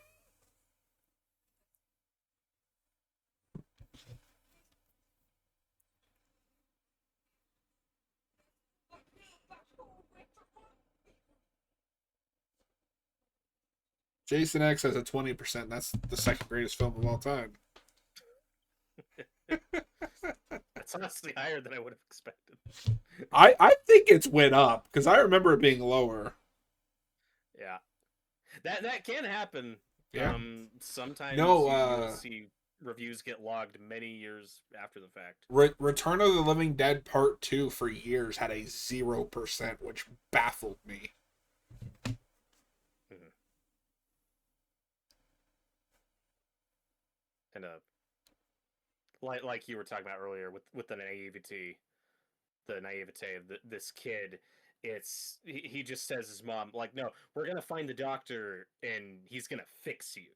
Jason X has a 20%. That's the second greatest film of all time. that's honestly higher than I would have expected. I think it's went up because I remember it being lower. Yeah, that can happen. Yeah. Sometimes No, you'll see reviews get logged many years after the fact. Return of the Living Dead Part 2 for years had a 0%, which baffled me. Mm-hmm. And like you were talking about earlier with the naivete of this kid. It's he just says his mom like, no, we're gonna find the doctor and he's gonna fix you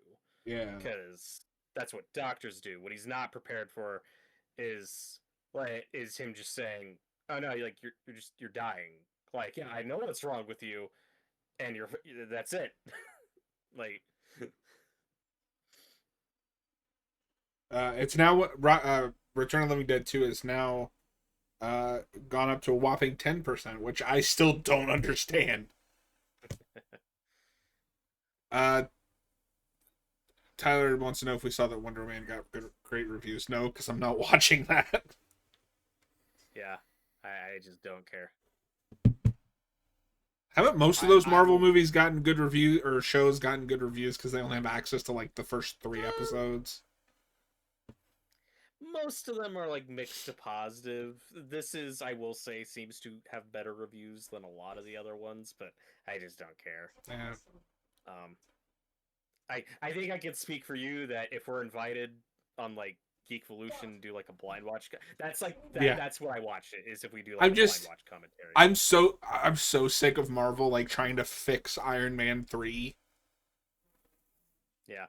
Yeah. because that's what doctors do. What he's not prepared for is is him just saying, oh no, like you're dying. Like, yeah, I know what's wrong with you, and you're that's it. Like, It's now Return of the Living Dead 2 is now gone up to a whopping 10%, which I still don't understand. Uh, Tyler wants to know if we saw that Wonder Man got great reviews. No, because I'm not watching that. yeah, I just don't care. Haven't most of those I Marvel will. movies gotten good reviews or shows gotten good reviews because they only have access to like the first three episodes? Most of them are like mixed to positive. This is, I will say, seems to have better reviews than a lot of the other ones, but I just don't care. Yeah. Um, I think I can speak for you that if we're invited on like Geekvolution, do like a blind watch. That's like Yeah. that's what I watch it is if we do like I'm a blind just watch commentary. I'm so sick of Marvel like trying to fix Iron Man 3. Yeah,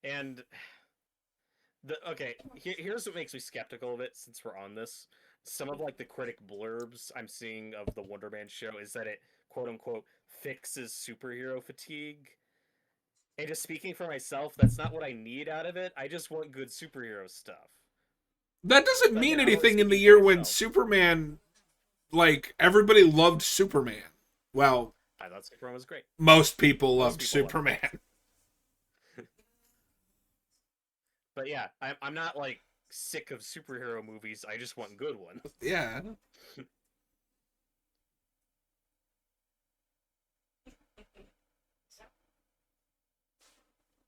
and here's what makes me skeptical of it since we're on this. Some of like the critic blurbs I'm seeing of the Wonder Man show is that it quote unquote fixes superhero fatigue. And just speaking for myself, that's not what I need out of it. I just want good superhero stuff. That doesn't But mean again, I'm only anything in the speaking for year when myself. Superman, like, everybody loved Superman. Well, I thought Superman was great. most people Most loved people loved it. Superman. But yeah, I'm not like sick of superhero movies. I just want good ones. Yeah.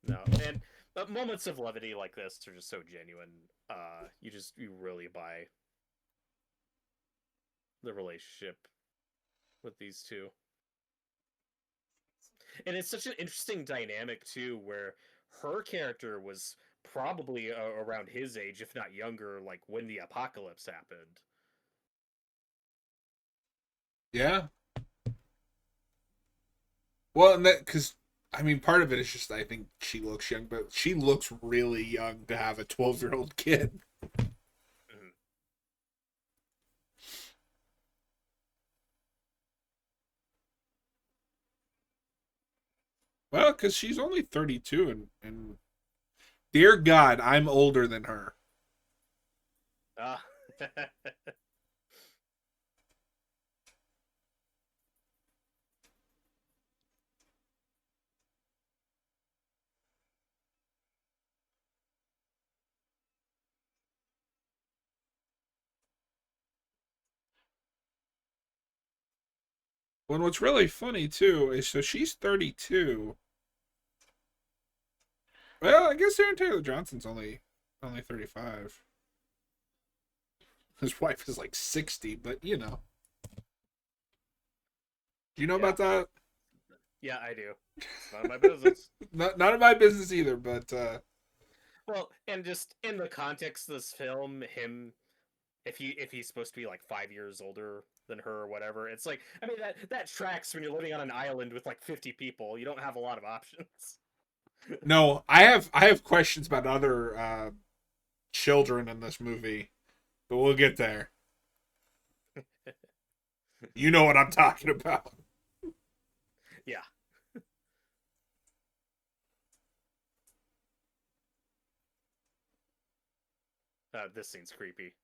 No, and but moments of levity like this are just so genuine. You really buy the relationship with these two, and it's such an interesting dynamic too, where her character was probably around his age, if not younger, like when the apocalypse happened. Yeah. Well, and that, because, I mean, part of it is just, I think she looks young, but she looks really young to have a 12-year-old kid. Mhm. Well, because she's only 32, and dear God, I'm older than her. Ah. Well, what's really funny too is so she's 32. Well, I guess Aaron Taylor Johnson's only 35. His wife is like 60, but you know. Do you know Yeah, about that? yeah, I do. It's none of my business. None of my business either, but Well, and just in the context of this film, him if he's supposed to be like 5 years older than her or whatever, it's like I mean that tracks when you're living on an island with like 50 people. You don't have a lot of options. no, I have questions about other children in this movie, but we'll get there. You know what I'm talking about. Yeah, this scene's creepy.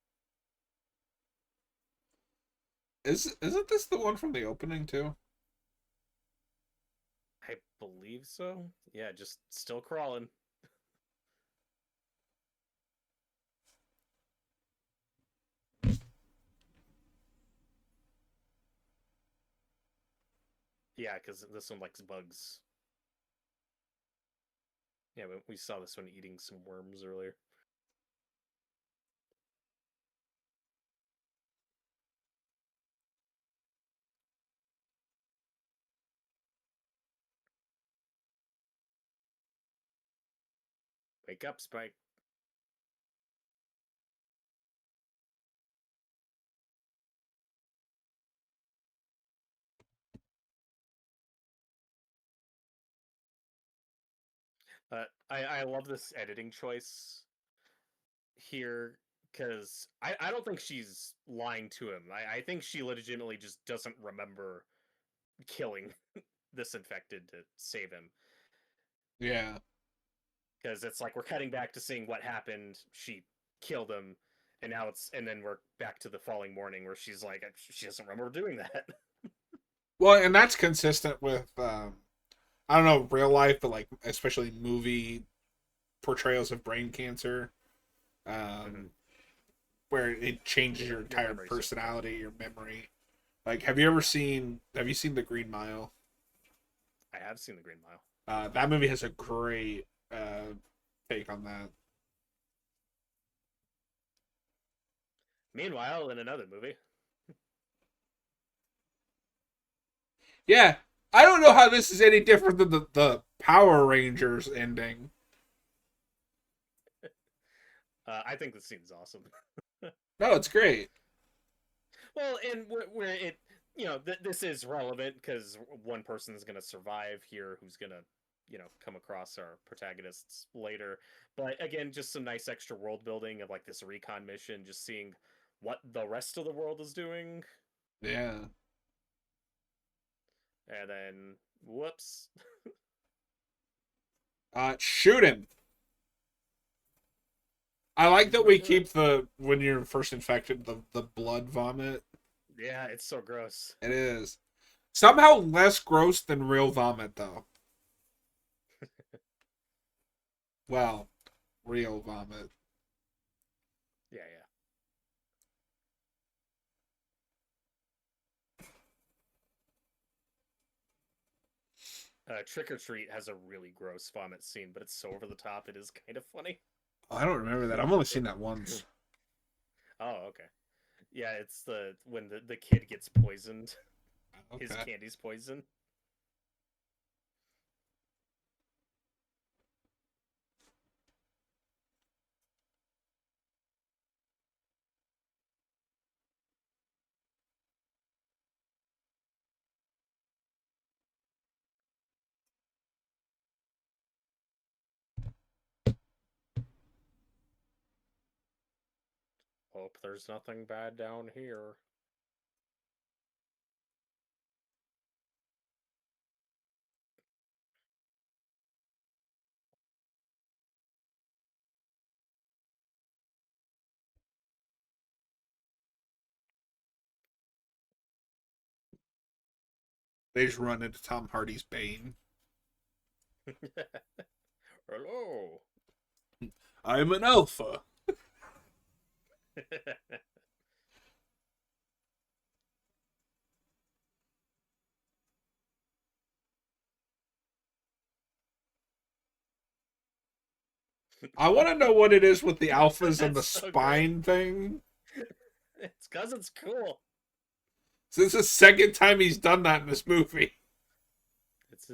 Isn't this the one from the opening too? I believe so. Yeah, just still crawling. Yeah, because this one likes bugs. Yeah, we saw this one eating some worms earlier. Wake up, Spike. I love this editing choice here because I don't think she's lying to him. I think she legitimately just doesn't remember killing this infected to save him. Yeah. Because it's like we're cutting back to seeing what happened. She killed him, and now it's and then we're back to the following morning where she's like she doesn't remember doing that. Well, and that's consistent with I don't know real life, but like especially movie portrayals of brain cancer, Mm-hmm. um, where it changes your Your entire memory system. personality, your memory. Like, have you seen The Green Mile? I have seen the Green Mile. That movie has a great take on that. Meanwhile, in another movie, Yeah, I don't know how this is any different than the Power Rangers ending. I think the scene's awesome. No, it's great. Well, and where it, this is relevant because one person is going to survive here who's going to, come across our protagonists later. But again, just some nice extra world building of like this recon mission, just seeing what the rest of the world is doing. Yeah. And then, whoops. Shoot him. I like that we keep the when you're first infected the blood vomit. Yeah, it's so gross. It is somehow less gross than real vomit though. Well, real vomit. Yeah, yeah. Trick or Treat has a really gross vomit scene, but it's so over the top, it is kind of funny. Oh, I don't remember that. I've only seen that once. Oh, okay. Yeah, it's the when the kid gets poisoned, his Okay. candy's poison. Hope there's nothing bad down here. They just run into Tom Hardy's Bane. Hello. I'm an alpha. I want to know what it is with the alphas and the That's so great. spine thing. It's because it's cool. So this is the second time he's done that in this movie. It's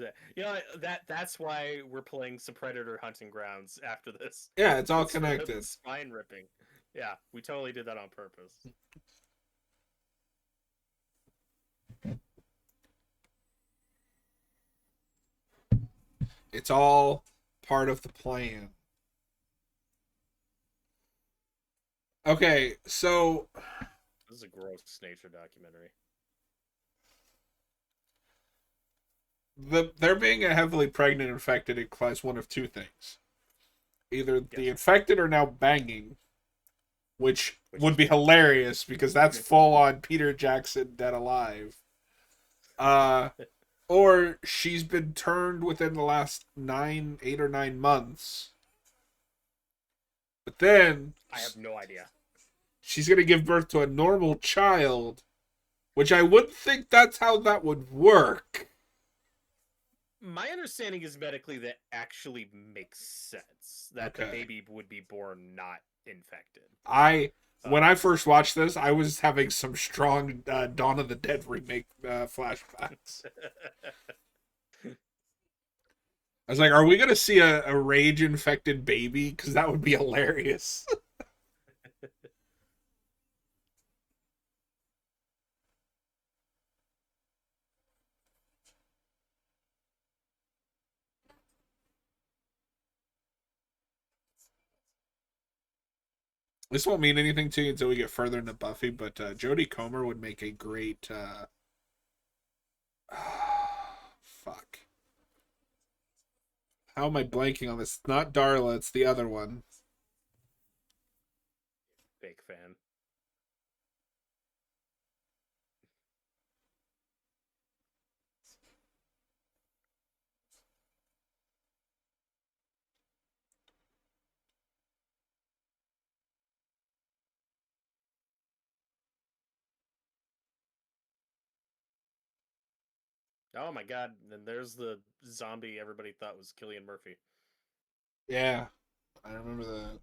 that's why we're playing some Predator Hunting Grounds after this. Yeah, it's all It's for the connected. spine ripping. Yeah, we totally did that on purpose. It's all part of the plan. Okay, so This is a gross nature documentary. there being a heavily pregnant infected implies one of two things. Either the Yes, infected are now banging, which which would is be hilarious because that's full on Peter Jackson dead alive. Uh or she's been turned within the last 8 or 9 months. But then I have no idea. she's gonna give birth to a normal child, which I would think that's how that would work. My understanding is medically that actually makes sense that the Okay. baby would be born not infected. I when Uh, I first watched this, I was having some strong Dawn of the Dead remake flashbacks. I was like, "Are we gonna see a rage infected baby? Because that would be hilarious." This won't mean anything to you until we get further into Buffy, but Jodie Comer would make a great. Fuck. How am I blanking on this? It's not Darla, it's the other one. Big fan. Oh my god! And there's the zombie everybody thought was Cillian Murphy. Yeah, I remember that.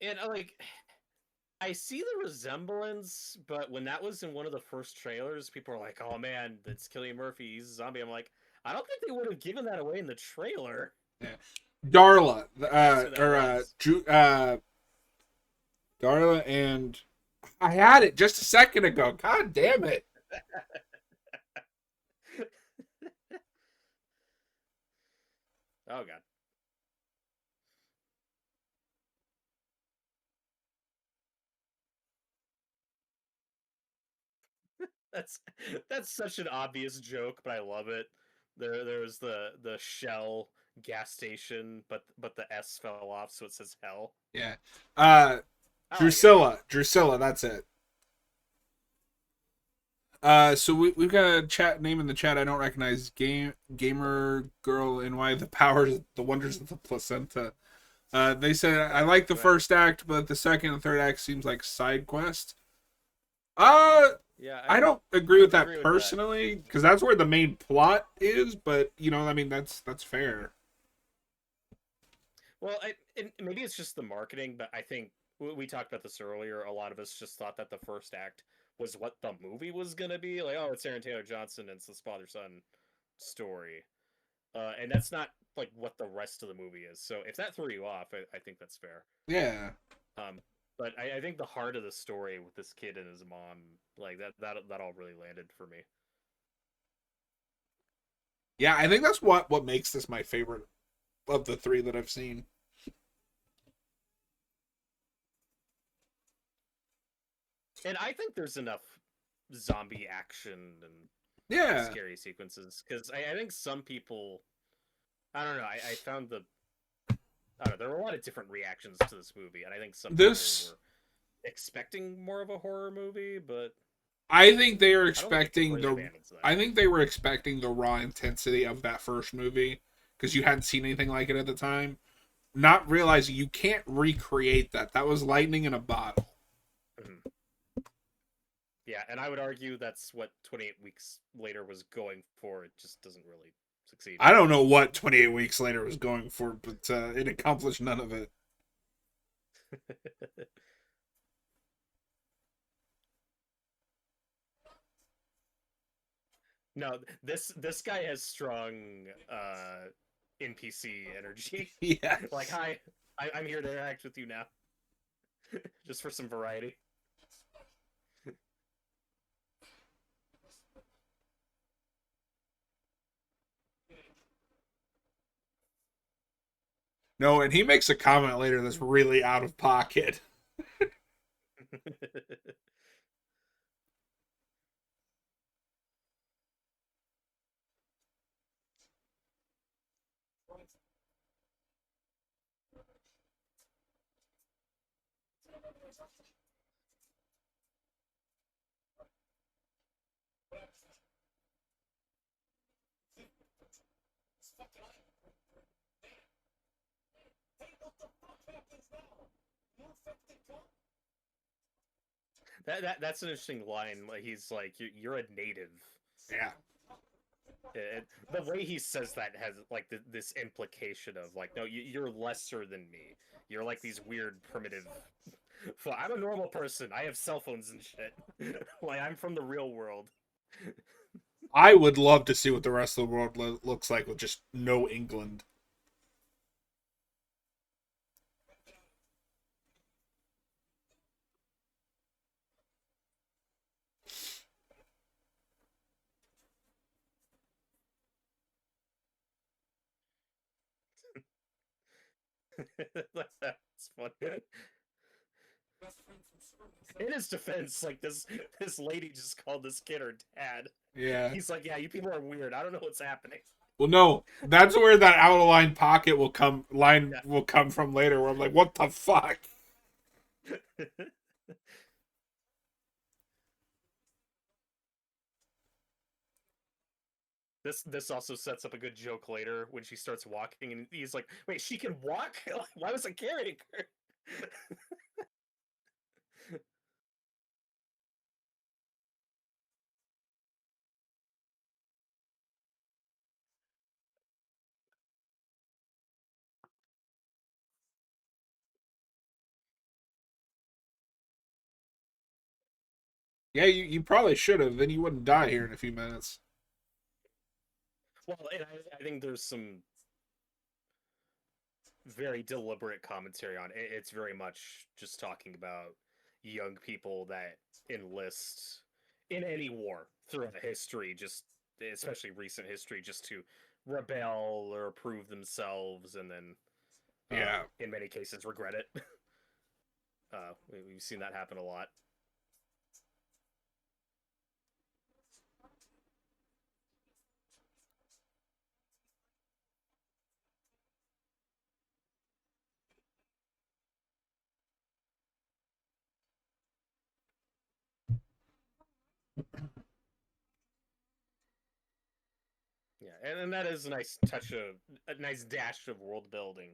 And I see the resemblance, but when that was in one of the first trailers, people were like, "Oh man, that's Cillian Murphy. He's a zombie." I'm like, I don't think they would have given that away in the trailer. Yeah. Darla, If that's who that was. Darla, and I had it just a second ago. God damn it! Oh god. That's that's such an obvious joke, but I love it. There was the Shell gas station, but the S fell off, so it says hell. Yeah, I like it. Drusilla, that's it. So we've got a chat name in the chat I don't recognize. Gamer girl and why the wonders of the placenta. They said I like the Right. first act, but the second and third act seems like side quest. Uh, Yeah, I don't I agree with would that agree with that. personally because that's where the main plot is. But I mean that's fair. Well, and maybe it's just the marketing, but I think we talked about this earlier. A lot of us just thought that the first act was what the movie was gonna be. Like, oh, it's Aaron Taylor Johnson, and it's this father son story, and that's not like what the rest of the movie is. So if that threw you off, I think that's fair. Yeah, Um, but I think the heart of the story with this kid and his mom, like that all really landed for me. yeah. I think that's what makes this my favorite of the three that I've seen. And I think there's enough zombie action and Yeah, scary sequences because I think some people, I don't know, I found I don't know, there were a lot of different reactions to this movie, and I think some people this were expecting more of a horror movie, but I think they are I don't think it expecting completely the. abandons that. I think they were expecting the raw intensity of that first movie because you hadn't seen anything like it at the time. Not realizing you can't recreate that. That was lightning in a bottle. Mhm. Yeah, and I would argue that's what 28 Weeks Later was going for. It just doesn't really succeed. I don't know what 28 Weeks Later was going for, but it accomplished none of it. No, this guy has strong NPC energy. Yeah. Like, hi, I'm here to interact with you now, just for some variety. No, and he makes a comment later that's really out of pocket. That's an interesting line. Like, he's like, you're a native. Yeah. The way he says that has like this implication of like, no, you're lesser than me. You're like these weird primitive. I'm a normal person. I have cell phones and shit. Like, I'm from the real world. I would love to see what the rest of the world looks like with just no England. That's funny. In his defense, like this lady just called this kid her dad. Yeah. He's like, yeah, you people are weird. I don't know what's happening. Well, no, that's where that out of line pocket line Yeah. will come from later. Where I'm like, what the fuck? This also sets up a good joke later when she starts walking and he's like, wait, she can walk? Why was I carrying her? Yeah, you probably should have. Then you wouldn't die here in a few minutes. Well, and I think there's some very deliberate commentary on it. It's very much just talking about young people that enlist in any war throughout history, just especially recent history, just to rebel or prove themselves, and then Yeah. in many cases regret it. We've seen that happen a lot. Yeah, and that is a nice touch of a nice dash of world building,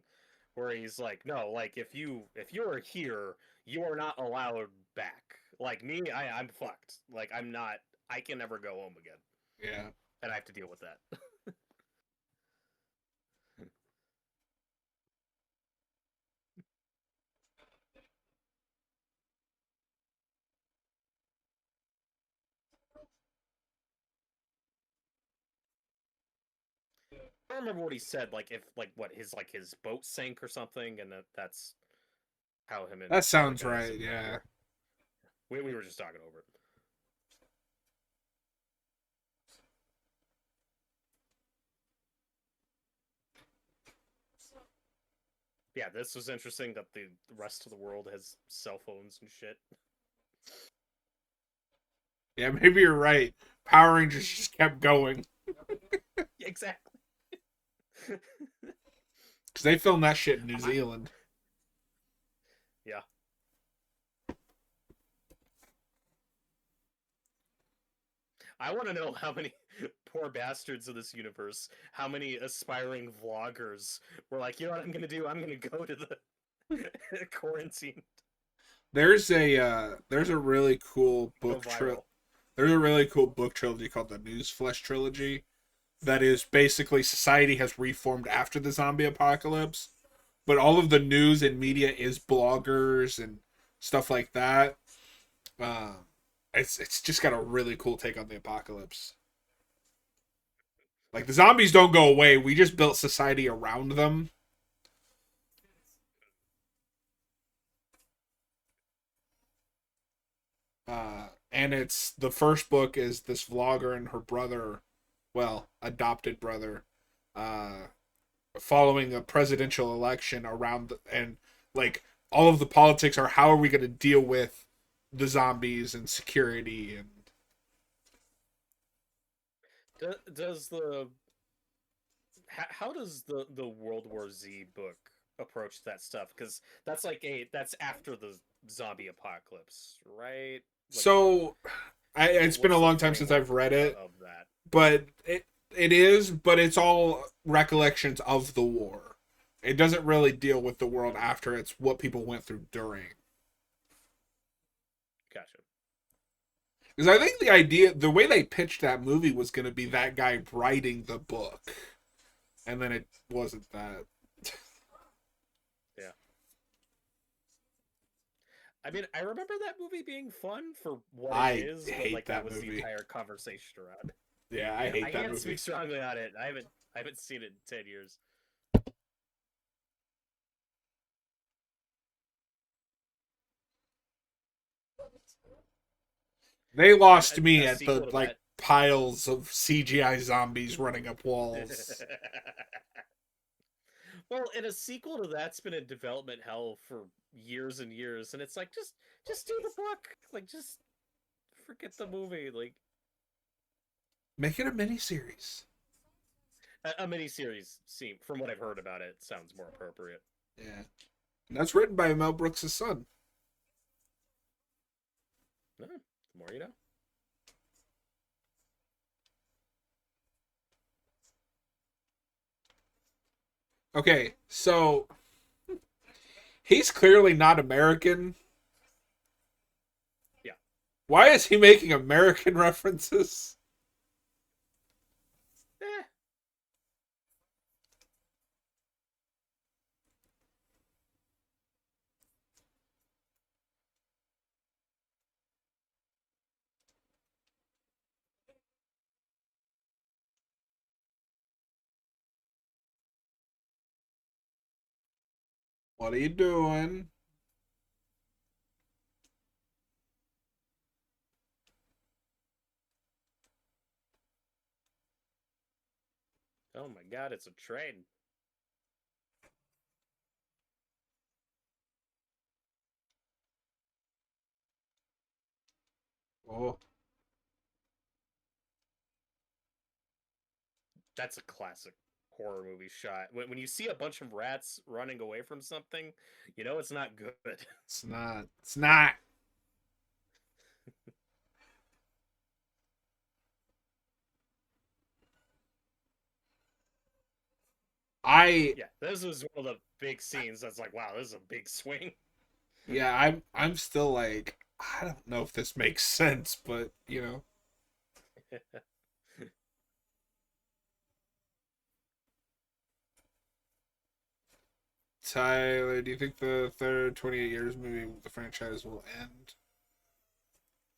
where he's like, no, like if you are here, you are not allowed back. Like me, I'm fucked. Like I'm not. I can never go home again, Yeah. and I have to deal with that. I don't remember what he said. Like if what his boat sank or something, and that's how him and That sounds right. Denizen met Yeah. here. We were just talking over it. Yeah, this was interesting that the rest of the world has cell phones and shit. Yeah, maybe you're right. Power Rangers just kept going Exactly. because they filmed that shit in New I, Zealand. yeah. I want to know how many poor bastards of this universe, how many aspiring vloggers were like, you know what I'm going to do? I'm going to go to the quarantine, There's a really cool go book viral. there's a really cool book trilogy called the Newsflesh trilogy, that is basically society has reformed after the zombie apocalypse, but all of the news and media is bloggers and stuff like that. Um, it's just got a really cool take on the apocalypse. Like the zombies don't go away. We just built society around them. And it's the first book is this vlogger and her brother, well, adopted brother, uh, following a presidential election and like all of the politics are how are we going to deal with the zombies and security and Does the how does the World War Z book approach that stuff? Because that's after the zombie apocalypse, right? Like, so it's been a what's the long time since framework I've read it, of that? but it is, but it's all recollections of the war. It doesn't really deal with the world Okay, after. It's what people went through during. gotcha. Because I think the way they pitched that movie was going to be that guy writing the book, and then it wasn't that. Yeah. I mean, I remember that movie being fun for what it I is, but hate like that that was the movie. entire conversation around it. Yeah, I hate I that can't movie. speak strongly on it. I haven't seen it in 10 years. They And lost me a at the sequel to like that. piles of CGI zombies running up walls. Well, and a sequel to that's been in development hell for years and years, and it's like just do the book, like just forget the movie, like Make it a miniseries. a miniseries. Seem from what I've heard about it, sounds more appropriate. Yeah, and that's written by Mel Brooks' son. No, the more you know. Okay, so he's clearly not American. Yeah. Why is he making American references? Eh, What are you doing? oh my God, it's a train. Oh, That's a classic horror movie shot. When you see a bunch of rats running away from something, you know it's not good. it's not. It's not. I Yeah, this was one of the big scenes. That's like, wow, this is a big swing. yeah, I'm still like I don't know if this makes sense, but you know. Tyler, do you think the third 28 years movie the franchise will end?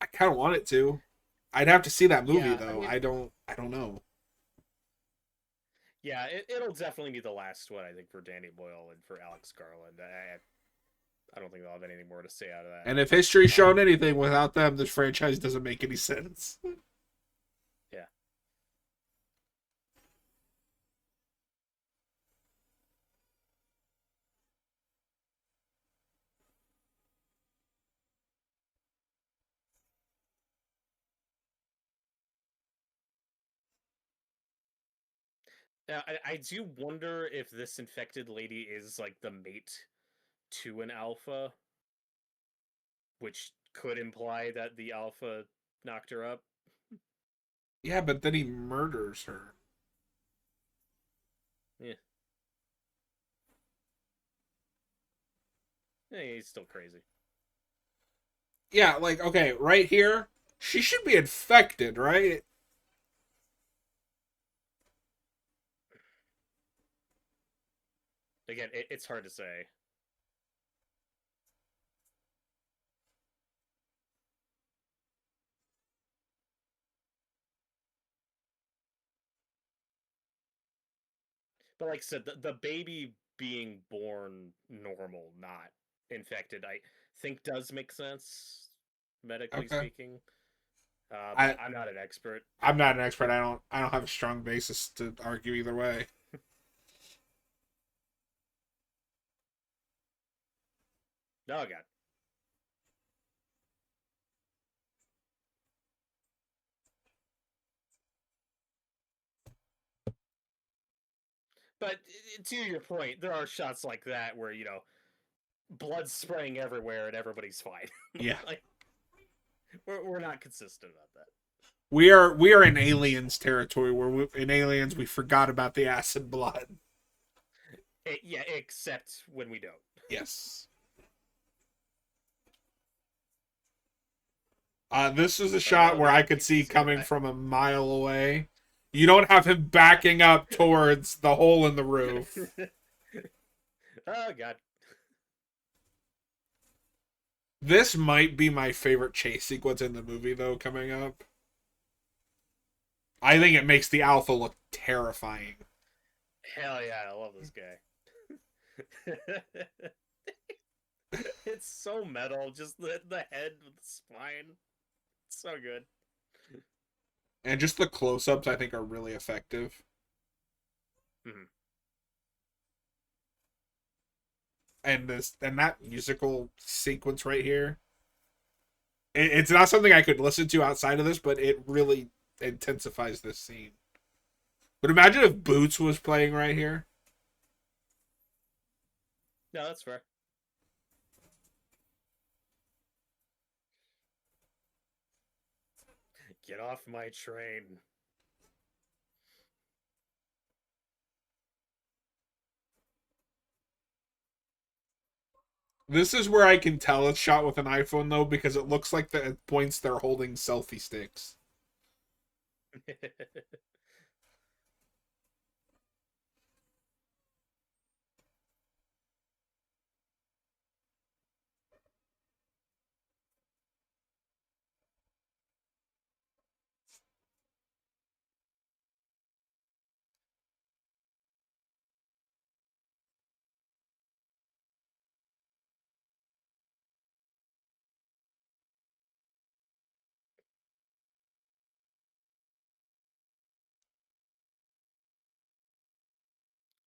I kind of want it to. I'd have to see that movie Yeah, I though. mean, I don't know. yeah, it'll definitely be the last one, I think, for Danny Boyle and for Alex Garland. I don't think they'll have anything more to say out of And if history's that. shown anything, without them, this franchise doesn't make any sense. Yeah. I do wonder if this infected lady is like the mate to an alpha, which could imply that the alpha knocked her up. Yeah, but then he murders her. Yeah, yeah, he's still crazy. Yeah, like okay, right here, she should be infected, right? Again, it's hard to say. But like I said, the baby being born normal, not infected, I think does make sense, medically Okay. speaking. But I I'm not an expert. I'm not an expert. I don't have a strong basis to argue either way. Oh god. But to your point, there are shots like that where blood's spraying everywhere and everybody's fine. Yeah. Like we're not consistent about that. We are in aliens territory where in aliens we forgot about the acid blood. Yeah, except when we don't. Yes. This is a Like, shot oh, where they I got could see pieces here. coming from a mile away. You don't have him backing up towards the hole in the roof. Oh god. This might be my favorite chase sequence in the movie, though, coming up. I think it makes the Alpha look terrifying. Hell yeah, I love this guy. It's so metal, just the head with the spine. It's so good. And just the close ups, I think, are really effective. Mhm. And that musical sequence right here, it's not something I could listen to outside of this, but it really intensifies this scene. But imagine if Boots was playing right here. No, that's fair. Get off my train. This is where I can tell it's shot with an iPhone, though, because it looks like the at points they're holding selfie sticks.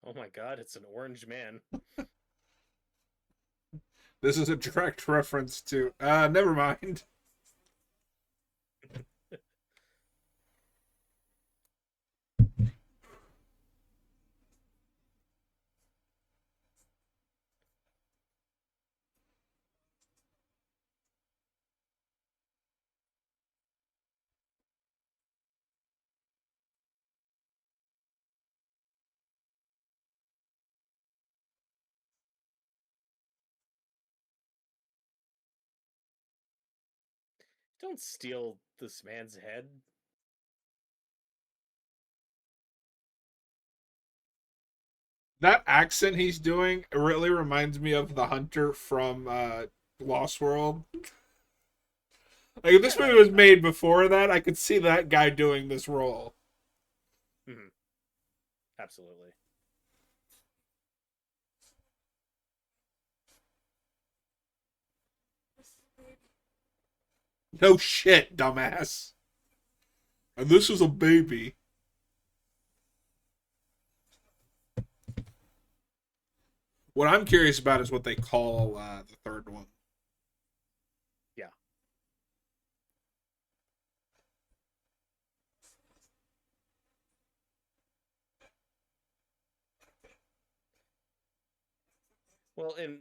Oh my god, it's an orange man. This is a direct reference to. Never mind. Don't steal this man's head. That accent he's doing really reminds me of the hunter from Lost World. Like if this Yeah, movie was made before that, I could see that guy doing this role. Mhm. Absolutely. No shit, dumbass. And this is a baby. What I'm curious about is what they call the third one. Yeah. Well, and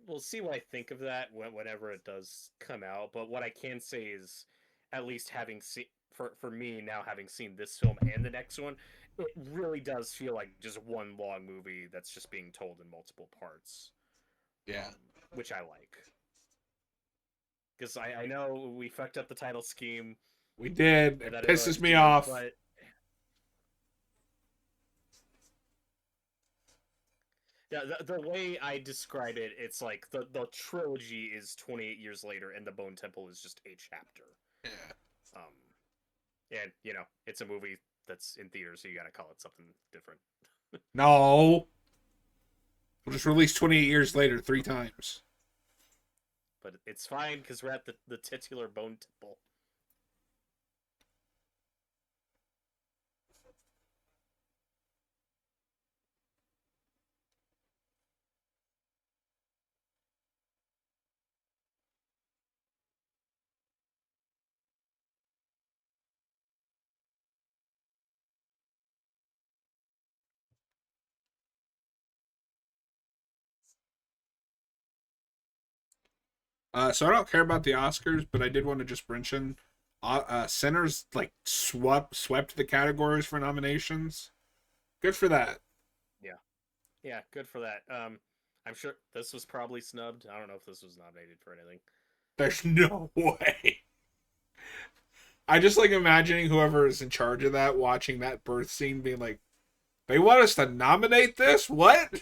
we'll see what I think of that whenever it does come out. But what I can say is, at least having seen for me now, having seen this film and the next one, it really does feel like just one long movie that's just being told in multiple parts, Yeah. which I like. Because I know we fucked up the title scheme, We did. and It I didn't really pisses like to me do it, off. but Yeah, the way I describe it, it's like the trilogy is 28 years later, and the Bone Temple is just a chapter. Yeah. Um, and it's a movie that's in theaters, so you got to call it something different. No. We'll just release 28 years later 3 times. But it's fine because we're at the titular Bone Temple. So I don't care about the Oscars, but I did want to just mention Sinners like swept the categories for nominations. Good for that. Yeah, yeah, good for that. I'm sure this was probably snubbed. I don't know if this was nominated for anything. There's no way. I just like imagining whoever is in charge of that watching that birth scene being like, they want us to nominate this? What?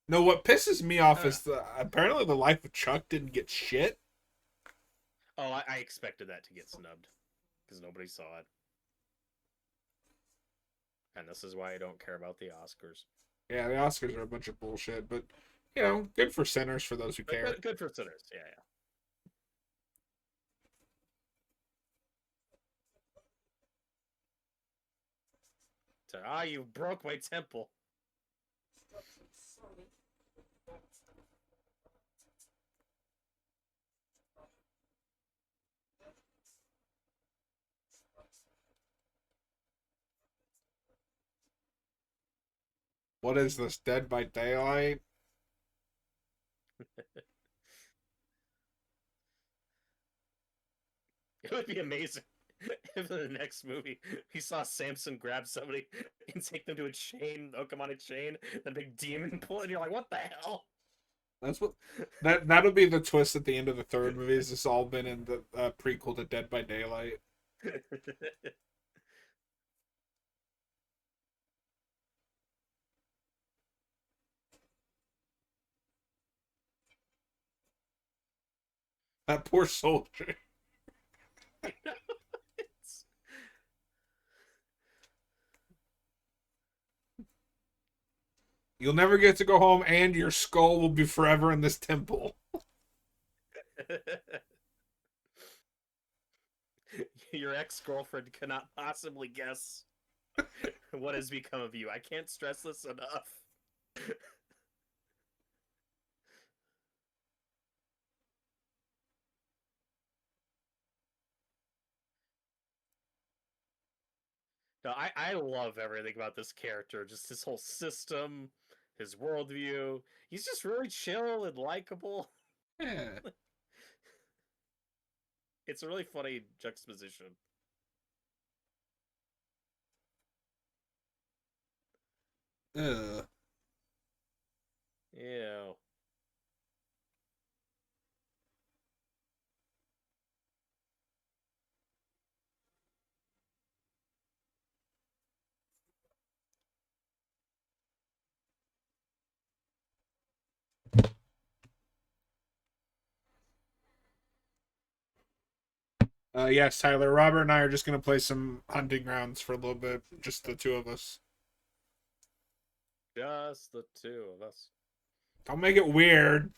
No, what pisses me off Uh, is apparently the Life of Chuck didn't get shit. oh, I expected that to get snubbed because nobody saw it, and this is why I don't care about the Oscars. Yeah, the Oscars are a bunch of bullshit, but good for Sinners for those who But care. good for Sinners. Yeah, yeah. So, you broke my temple. What is this? Dead by Daylight? It would be amazing if in the next movie we saw Samson grab somebody and take them to a chain, hook them on a chain, then big demon pull, and you're like, what the hell? That's what that'll be the twist at the end of the third movie. Is this all been in the prequel to Dead by Daylight? That poor soldier. It's- You'll never get to go home, and your skull will be forever in this temple. Your ex-girlfriend cannot possibly guess what has become of you. I can't stress this enough. No, I love everything about this character. Just his whole system, his worldview. He's just really chill and likable. Yeah. It's a really funny juxtaposition. Ugh. Ew. Yes, Tyler. Robert and I are just gonna play some hunting grounds for a little bit. Just the two of us. Just the two of us. Don't make it weird.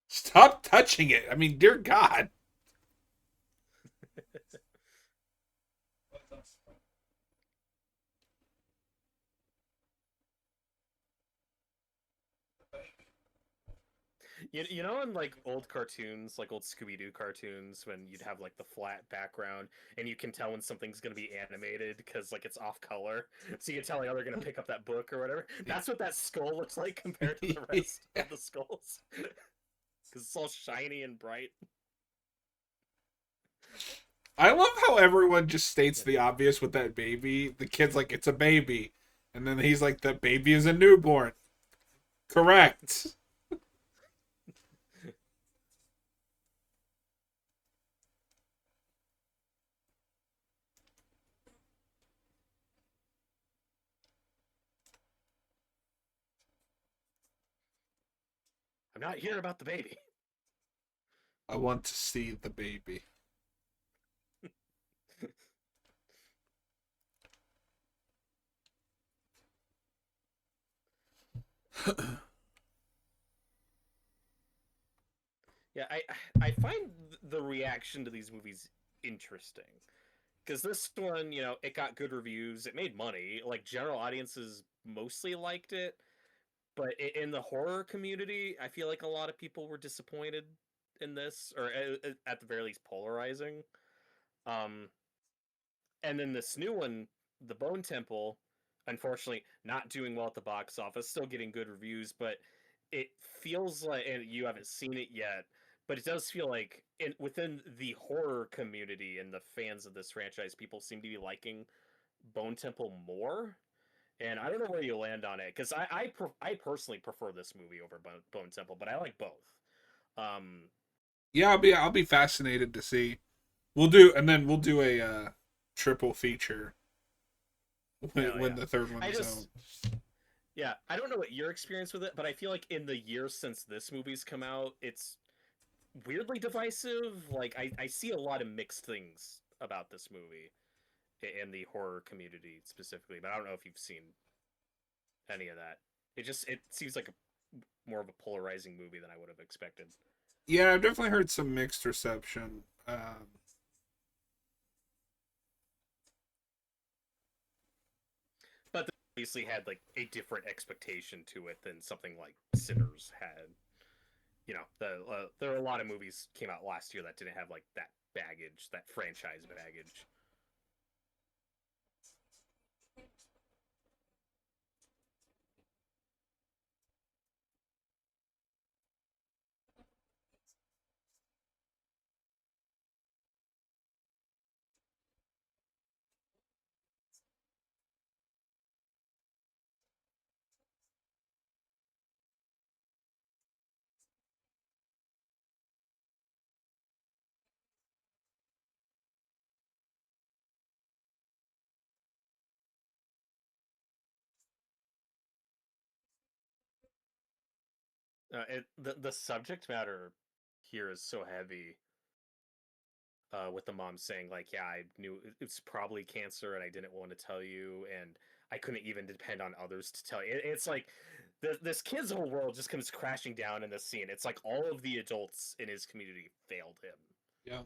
Stop touching it. I mean, dear God. You know in like old cartoons, like old Scooby-Doo cartoons, when you'd have like the flat background and you can tell when something's gonna be animated because like it's off color. So you can tell like, oh, they're gonna pick up that book or whatever. That's what that skull looks like compared to the rest of the skulls. Because it's all shiny and bright. I love how everyone just states the obvious with that baby. The kid's like, it's a baby. And then he's like, the baby is a newborn. Correct. I'm not here about the baby. I want to see the baby. Yeah, I find the reaction to these movies interesting because this one, it got good reviews, it made money, like general audiences mostly liked it, but in the horror community, I feel like a lot of people were disappointed in this, or at the very least polarizing. Um, and then this new one, The Bone Temple, unfortunately not doing well at the box office, still getting good reviews, but it feels like, and you haven't seen it yet, but it does feel like within the horror community and the fans of this franchise, people seem to be liking Bone Temple more. And I don't know where you land on it because I personally prefer this movie over Bone Temple, but I like both. Um, Yeah, I'll be fascinated to see. We'll do a triple feature hell when yeah, the third I one's out. just yeah, I don't know what your experience with it, but I feel like in the years since this movie's come out, it's weirdly divisive. Like I see a lot of mixed things about this movie in the horror community specifically, but I don't know if you've seen any of that. It seems like more of a polarizing movie than I would have expected. Yeah, I've definitely heard some mixed reception. But they obviously had like a different expectation to it than something like Sinners had. There are a lot of movies came out last year that didn't have like that baggage, that franchise baggage. The subject matter here is so heavy. With the mom saying like, "Yeah, I knew it's probably cancer, and I didn't want to tell you, and I couldn't even depend on others to tell you." It's like this kid's whole world just comes crashing down in this scene. It's like all of the adults in his community failed him. Yeah,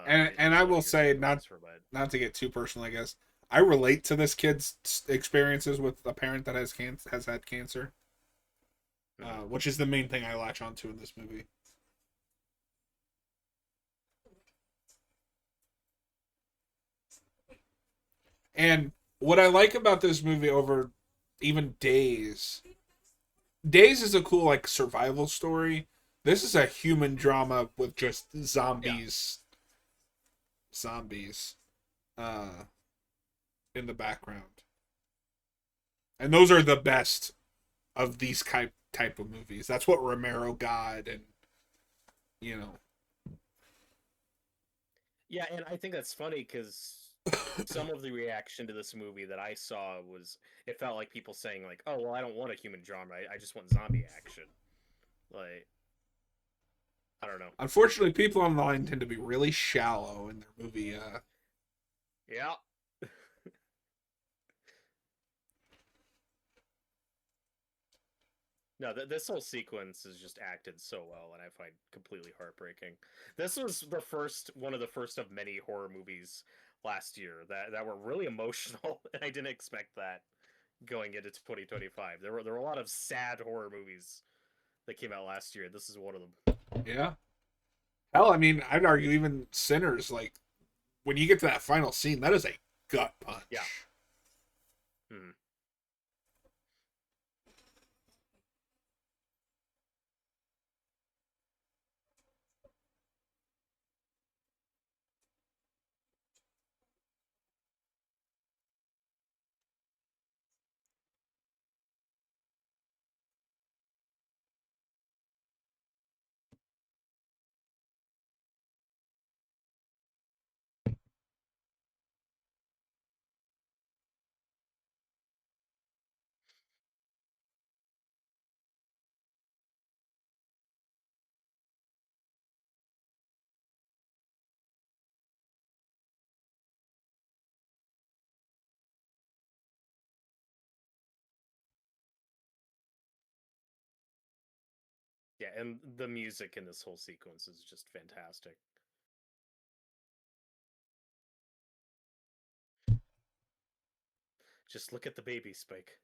and Is I what will you're say, getting the sense from it. not to get too personal, I guess I relate to this kid's experiences with a parent that has had cancer, Mm-hmm. which is the main thing I latch onto in this movie. And what I like about this movie over even Days is a cool like survival story. This is a human drama with just Yeah, zombies, uh, in the background, and those are the best of these type of movies. That's what Romero got, and you know, yeah, and I think that's funny because some of the reaction to this movie that I saw was it felt like people saying like, "Oh, well, I don't want a human drama. I just want zombie action." Like, I don't know. unfortunately, people online tend to be really shallow in their movie. Yeah. No, this whole sequence is just acted so well, and I find completely heartbreaking. This was one of the first of many horror movies last year that were really emotional, and I didn't expect that going into 2025. There were a lot of sad horror movies that came out last year. This is one of them. Yeah, hell, I mean, I'd argue even Sinners. Like when you get to that final scene, that is a gut Yeah. punch. Hmm. Yeah, and the music in this whole sequence is just fantastic. Just look at the baby, Spike.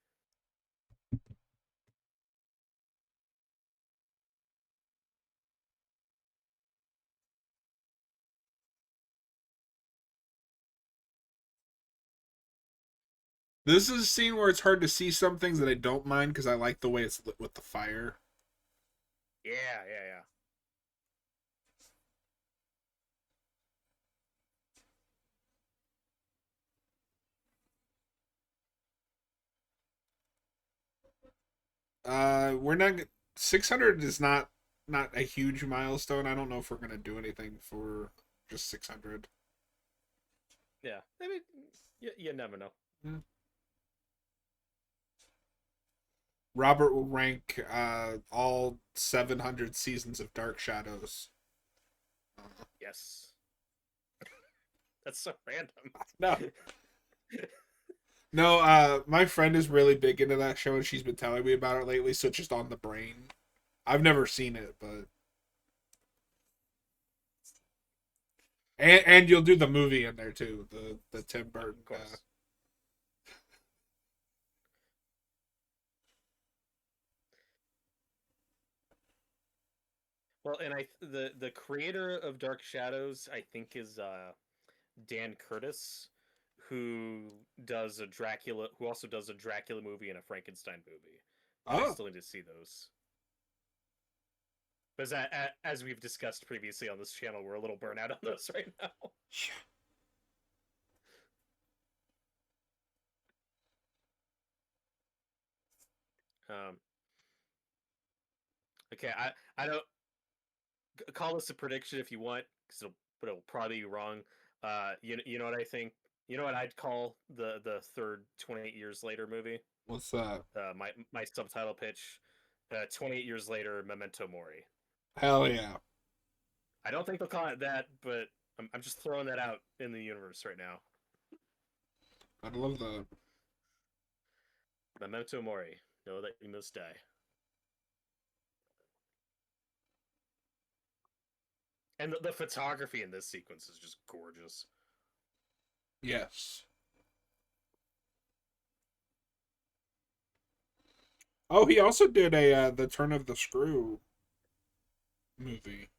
This is a scene where it's hard to see some things that I don't mind because I like the way it's lit with the fire. Yeah, yeah, We're not 600 is not a huge milestone. I don't know if we're gonna do anything for just 600. yeah. I mean, you never know. Yeah. Robert will rank all 700 seasons of Dark Shadows. Yes. That's so random. No, no. My friend is really big into that show, and she's been telling me about it lately. So it's just on the brain. I've never seen it, but and you'll do the movie in there too, the Tim Burton. Of course. Well, and the creator of Dark Shadows, I think, is Dan Curtis, who does a Dracula, who also does a Dracula movie and a Frankenstein movie. And I Oh, still need to see those. But as we've discussed previously on this channel, we're a little burnt out on those right now. Um, okay, I don't call this a prediction if you want, but it'll probably be wrong. You know what I think? You know what I'd call the third 28 years later movie? what's that? My subtitle pitch, 28 years later, Memento Mori. Hell yeah! I don't think they'll call it that, but I'm just throwing that out in the universe right now. I love that. Memento Mori. Know that you must die. And the photography in this sequence is just gorgeous. Yes. Oh, he also did a the Turn of the Screw movie.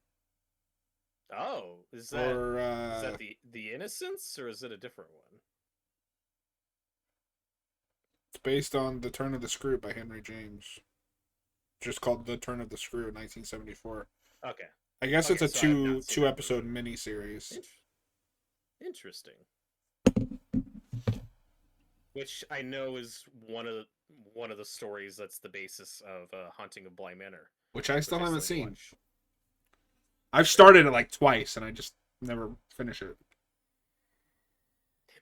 Oh, is Or that the Innocence, or is it a different one? it's based on The Turn of the Screw by Henry James. Just called The Turn of the Screw, 1974. Okay. I guess it's Okay, a so I have not seen two that episode version. miniseries. Interesting. Which I know is one of the stories that's the basis of Haunting of Bly Manor, Which I which still I haven't still need to seen. watch. I've started it like twice and I just never finish it.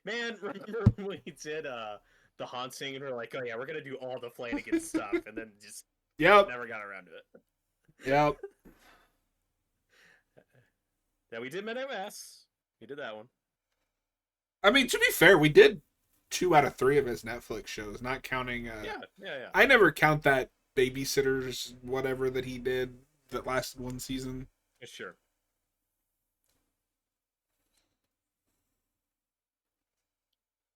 Man, remember when we did the haunting and we are like, oh yeah, we're gonna do all the Flanagan stuff, and then just Yep. never got around to it. Yep. Yeah, we did Midnight Mass. We did that one. I mean, to be fair, we did 2 out of 3 of his Netflix shows, not counting. Yeah, yeah, yeah. I never count that Babysitters whatever that he did that lasted 1 season. Sure.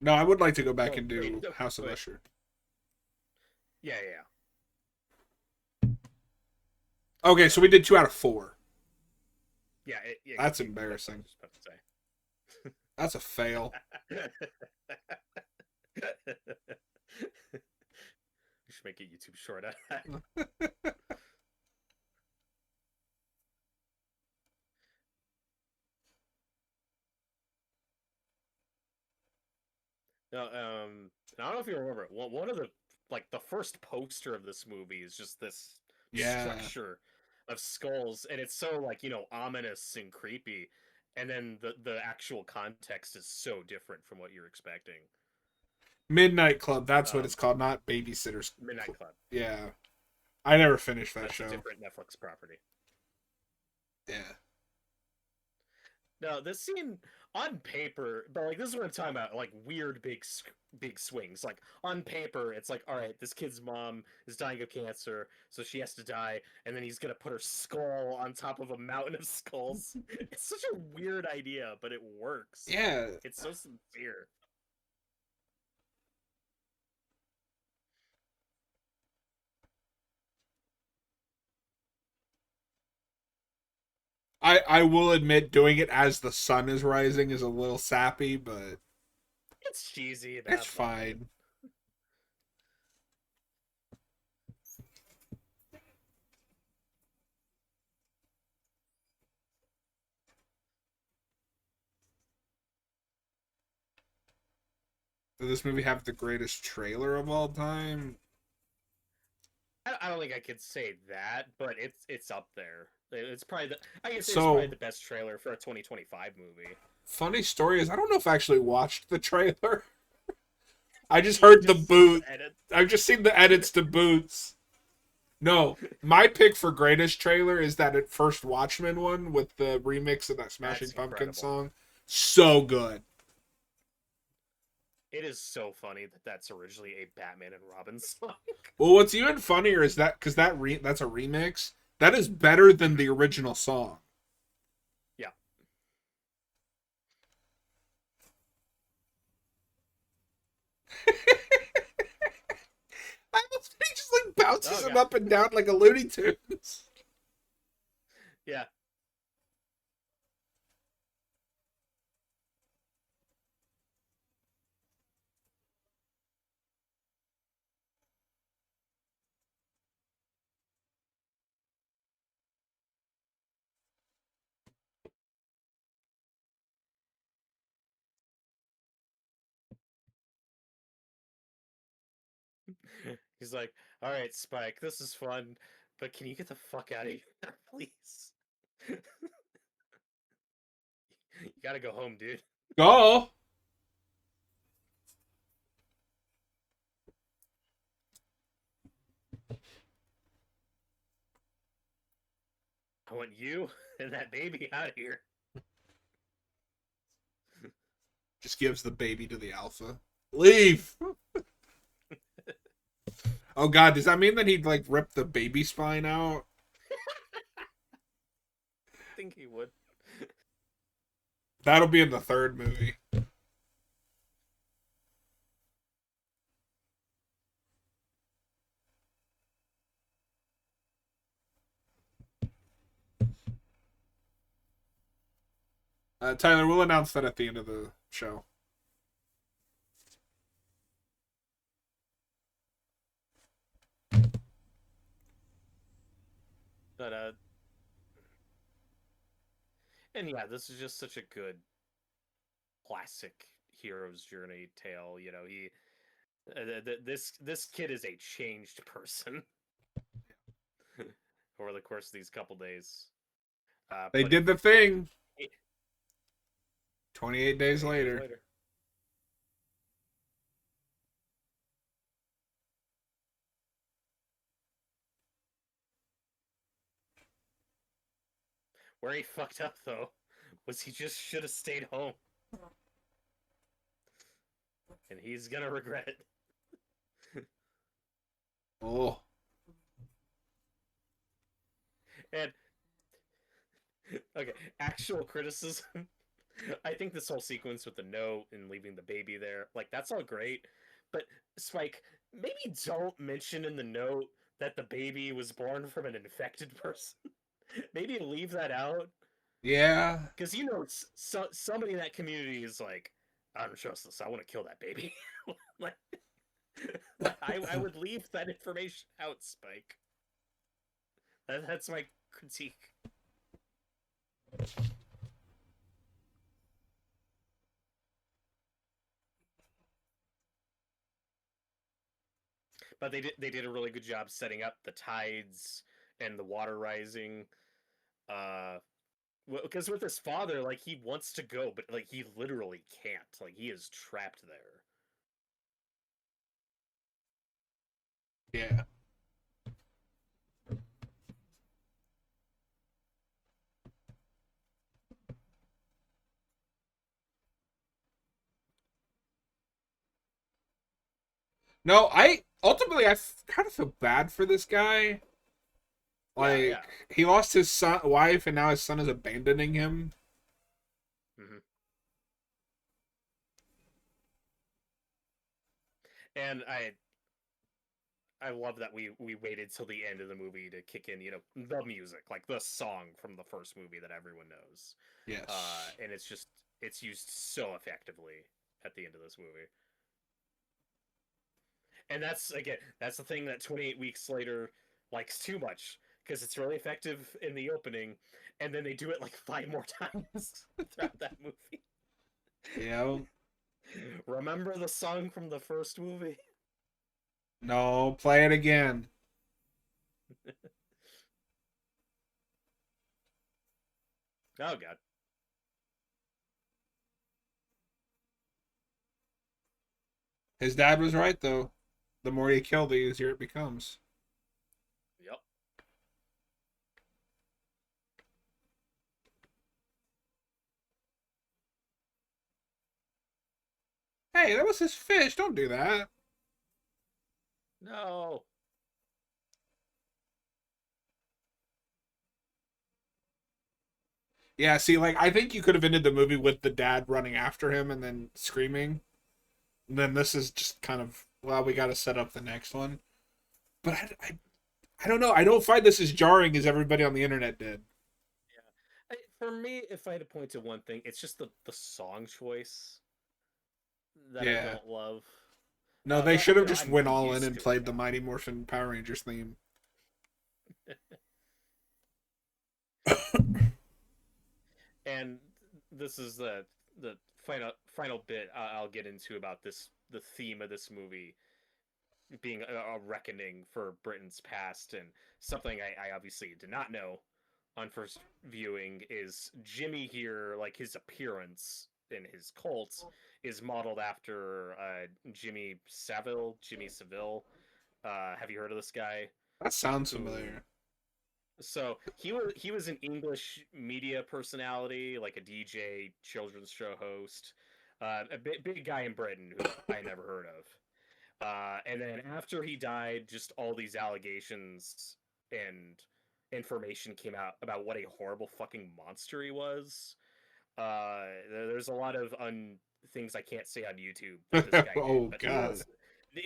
No, I would like to go back Well, and wait, do no, House of wait. Usher. Yeah, yeah. Okay, so we did 2 out of 4. Yeah, yeah That's continue. embarrassing. That's what I was about to say. That's a fail. We should make a YouTube short out of that. No, I don't know if you remember it. One of the the first poster of this movie is just this Yeah. structure of skulls, and it's so ominous and creepy. And then the actual context is so different from what you're expecting. Midnight Club, that's what Um, it's called, not Babysitters. Midnight Club. Yeah. I never finished that That's show. a different Netflix property. Yeah. No, this scene on paper, but like this is what I'm talking about, like weird big swings. Like on paper, it's like, all right, this kid's mom is dying of cancer, so she has to die, and then he's gonna put her skull on top of a mountain of skulls. It's such a weird idea, but it works. Yeah, It's so sincere. I will admit doing it as the sun is rising is a little sappy, but It's cheesy at it's that moment. fine. Does this movie have the greatest trailer of all time? I don't think I could say that, but it's up there. It's probably I can say it's probably So, the best trailer for a 2025 movie. funny story is I don't know if I actually watched the trailer. I just You heard the just seen boot. the edit. I've just seen the edits to Boots. No, my pick for greatest trailer is that first Watchmen one with the remix of that Smashing That's Pumpkins incredible. song. So good. It is so funny that that's originally a Batman and Robin song. Well, what's even funnier is that because that's a remix that is better than the original song. Yeah. I love that he just like bounces Oh him god. up and down like a Looney Tunes. Yeah. He's like, "All right, Spike, this is fun, but can you get the fuck out of here, please? You gotta go home, dude. Go. I want you and that baby out of here." Just gives the baby to the alpha. Leave. Oh god, does that mean that he'd like rip the baby spine out? I think he would. That'll be in the third movie. Tyler, we'll announce that at the end of the show. But and yeah, this is just such a good classic hero's journey tale. You know, he this kid is a changed person over the course of these couple days. They But it, did the thing. it 28 days 28 days later. later, where he fucked up though was he just should have stayed home, and he's gonna regret it. Oh. And okay, actual criticism. I think this whole sequence with the note and leaving the baby there, like that's all great. But Spike, maybe don't mention in the note that the baby was born from an infected person. Maybe leave that out, Yeah. because you know somebody in that community is like, I don't trust this. I want to kill that baby. Like, I would leave that information out, Spike. That's my critique. But they did a really good job setting up the tides and the water rising. Uh, because with his father, like he wants to go, but like he literally can't. Like he is trapped there. Yeah. No, I ultimately kind of feel bad for this guy. Yeah, yeah. Like he lost his son, wife, and now his son is abandoning him. Hmm. And I love that we waited till the end of the movie to kick in, the music, like the song from the first movie that everyone knows. Yes. And it's used so effectively at the end of this movie. And that's the thing that 28 Weeks Later likes too much, because it's really effective in the opening, and then they do it like 5 more times throughout that movie. Yeah. Remember the song from the first movie? No, play it again. Oh god. His dad was right though. The more you kill, the easier it becomes. Yep. Hey, that was his fish. Don't do that. No. Yeah, see, like I think you could have ended the movie with the dad running after him and then screaming. And then this is just kind of well, we got to set up the next one. But I don't know. I don't find this as jarring as everybody on the internet did. For me, if I had to point to one thing, it's just the song choice that I Yeah. don't love. No, they But should have just I'm went all in used and to it played the now. Mighty Morphin Power Rangers theme. And this is the final bit I'll get into about the theme of this movie being a reckoning for Britain's past, and something I obviously did not know on first viewing is Jimmy here, like his appearance in his cult is modeled after Jimmy Savile. Have you heard of this guy? That sounds Who familiar. So he was an English media personality, like a DJ, children's show host, a big guy in Britain who I never heard of. And then after he died, just all these allegations and information came out about what a horrible fucking monster he was. There's a lot of things I can't say on YouTube that this guy did, Oh but God,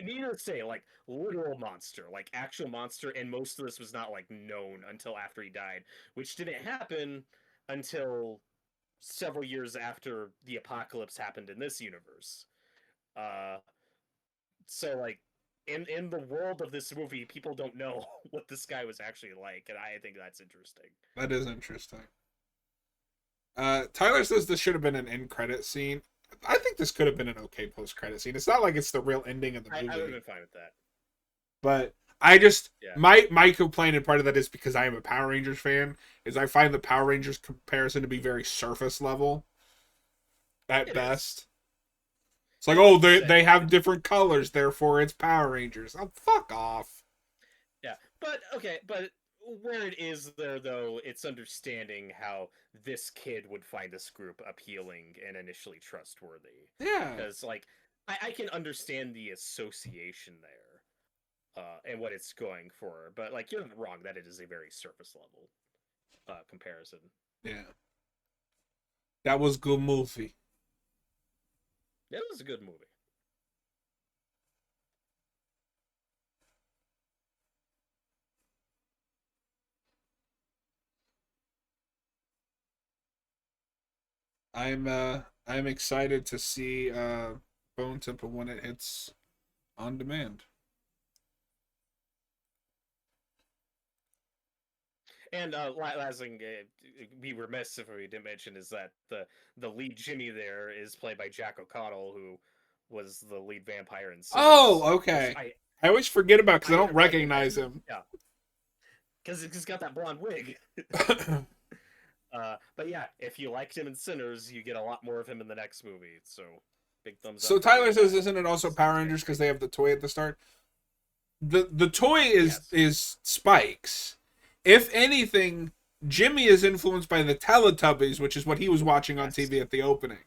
needless to say, like literal monster, like actual monster, and most of this was not like known until after he died, which didn't happen until several years after the apocalypse happened in this universe. Uh, so like in the world of this movie, people don't know what this guy was actually like, and I think that's interesting. that is interesting. Tyler says this should have been an end credit scene. I think this could have been an okay post credit scene. It's not like it's the real ending of the I would movie, have been fine with that. but I just Yeah, my complaint, and part of that is because I am a Power Rangers fan, is I find the Power Rangers comparison to be very surface level at it is. best. It's like, oh, Like you said, they have different colors, therefore it's Power Rangers. Oh, fuck off. yeah, but okay, but where it is there though, it's understanding how this kid would find this group appealing and initially trustworthy, Yeah, because like I can understand the association there, and what it's going for, but like you're not wrong that it is a very surface level comparison. yeah. That was good movie. It was a good movie. I'm excited to see Bone Temple when it hits on demand. And last thing, be remiss if we didn't mention is that the lead Jimmy there is played by Jack O'Connell, who was the lead vampire in Sinners, Oh, which okay. I always forget about because I I don't didn't recognize. recognize him. Yeah, because he's got that blonde wig. But yeah, if you liked him in Sinners, you get a lot more of him in the next movie. So big thumbs So up for me Tyler on says, that. isn't it also It's Power Rangers because fantastic. they have the toy at the start? The toy Yes, is Spikes. If anything, Jimmy is influenced by the Teletubbies, which is what he was watching on yes. TV at the opening.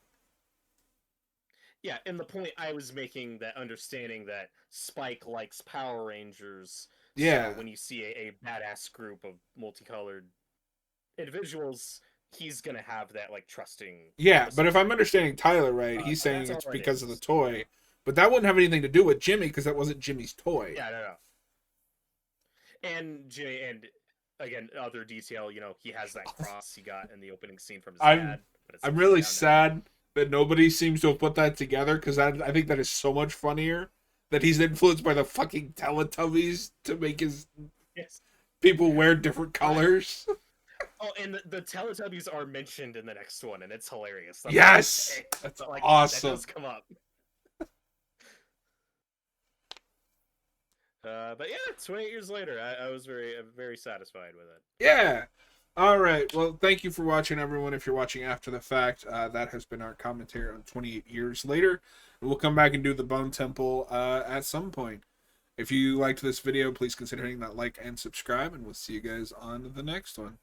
Yeah, and the point I was making, that understanding that Spike likes Power Rangers, so Yeah, when you see a badass group of multicolored individuals, he's gonna have that like trusting yeah. But if I'm association. understanding Tyler right, he's saying That's all it's it because of the is. toy, but that wouldn't have anything to do with Jimmy because that wasn't Jimmy's toy. Yeah, no. And Jimmy, and again, other detail, he has that cross he got in the opening scene from his I'm dad, but it's I'm upside really down now. sad that nobody seems to have put that together because I think that is so much funnier that he's influenced by the fucking Teletubbies to make his Yes. people wear different I colors. Oh, and the Teletubbies are mentioned in the next one, and it's hilarious. I'm like, Yes, okay, that's but like that awesome. does come up. But yeah, 28 years later, I was very satisfied with it. Yeah. All right. Well, thank you for watching, everyone. If you're watching after the fact, that has been our commentary on 28 years later. And we'll come back and do the Bone Temple at some point. If you liked this video, please consider hitting that like and subscribe, and we'll see you guys on the next one.